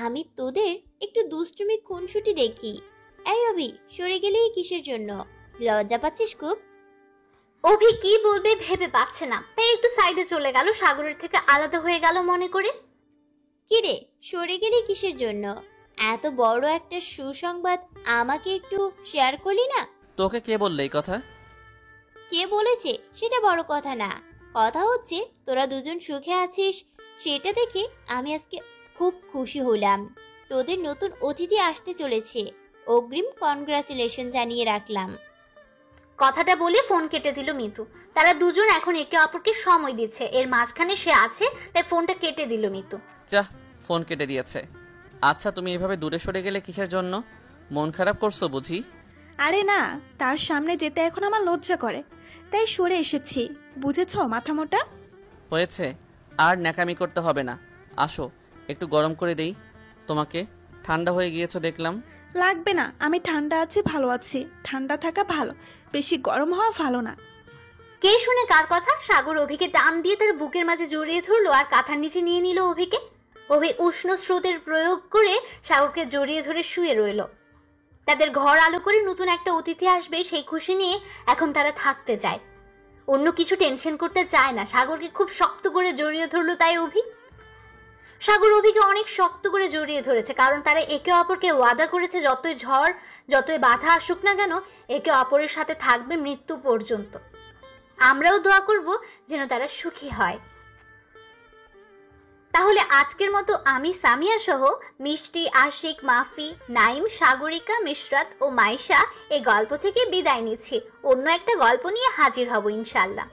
আমি তোদের একটু দুষ্টুমি খুনসুটি দেখি। এই অভি, সরে গেলেই কিসের জন্য? লজ্জা পাচ্ছিস খুব? অভি কি বলবে ভেবে পাচ্ছে না, তাই একটু সাইডে চলে গেল, সাগরের থেকে আলাদা হয়ে গেল মনে করে। কিরে, সরে গেলি কিসের জন্য? এত বড় একটা সুসংবাদ আমাকে একটু শেয়ার করলি না? তোকে কে বললে এই কথা? কে বলেছে সেটা বড় কথা না, কথা হচ্ছে তোরা দুজন সুখে আছিস সেটা দেখে আমি আজকে খুব খুশি হলাম। তোদের নতুন অতিথি আসতে চলেছে, অগ্রিম কনগ্রাচুলেশন জানিয়ে রাখলাম। কথাটা বলে ফোন কেটে দিল মিতু। তারা দুজন এখন একে অপরকে সময় দিচ্ছে, এর মাঝখানে সে আছে, তাই ফোনটা কেটে দিল মিতু। চাহ, ফোন কেটে দিয়েছে। আচ্ছা, তুমি এভাবে দূরে সরে গেলে কিসের জন্য? মন খারাপ করছো বুঝি? আরে না, তার সামনে যেতে এখন আমার লজ্জা করে, তাই সরে এসেছি। বুঝেছো মাথা মোটা? হয়েছে, আর ন্যাকামি করতে হবে না। আসো, একটু গরম করে দেই তোমাকে। ঠান্ডা হয়ে গিয়েছো দেখলাম। লাগবে না, আমি ঠান্ডা আছি, ভালো আছি। ঠান্ডা থাকা ভালো, বেশি গরম হওয়া ভালো না। কে শুনে কার কথা? সাগর অভিকে টান দিয়ে তার বুকের মাঝে জড়িয়ে ধরলো আর কাঁথার নিচে নিয়ে নিল অভিকে। অভি উষ্ণ স্রোতের প্রয়োগ করে সাগরকে জড়িয়ে ধরে শুয়ে রইল। তাদের ঘর আলো করে নতুন একটা অতিথি আসবে সেই খুশি নিয়ে এখন তারা থাকতে চায়, অন্য কিছু টেনশন করতে চায় না। সাগরকে খুব শক্ত করে জড়িয়ে ধরলো তাই অভি। সাগর অভিকে অনেক শক্ত করে জড়িয়ে ধরেছে, কারণ তারা একে অপরকে ওয়াদা করেছে যতই ঝড় যতই বাধা আসুক না কেন একে অপরের সাথে থাকবে মৃত্যু পর্যন্ত। আমরাও দোয়া করব যেন তারা সুখী হয়। তাহলে আজকের মতো আমি সামিয়া সহ মিষ্টি, আশিক, মাফি, নাইম, সাগরিকা, মিশরাত ও মাইশা এই গল্প থেকে বিদায় নিচ্ছি। অন্য একটা গল্প নিয়ে হাজির হব ইনশাল্লাহ।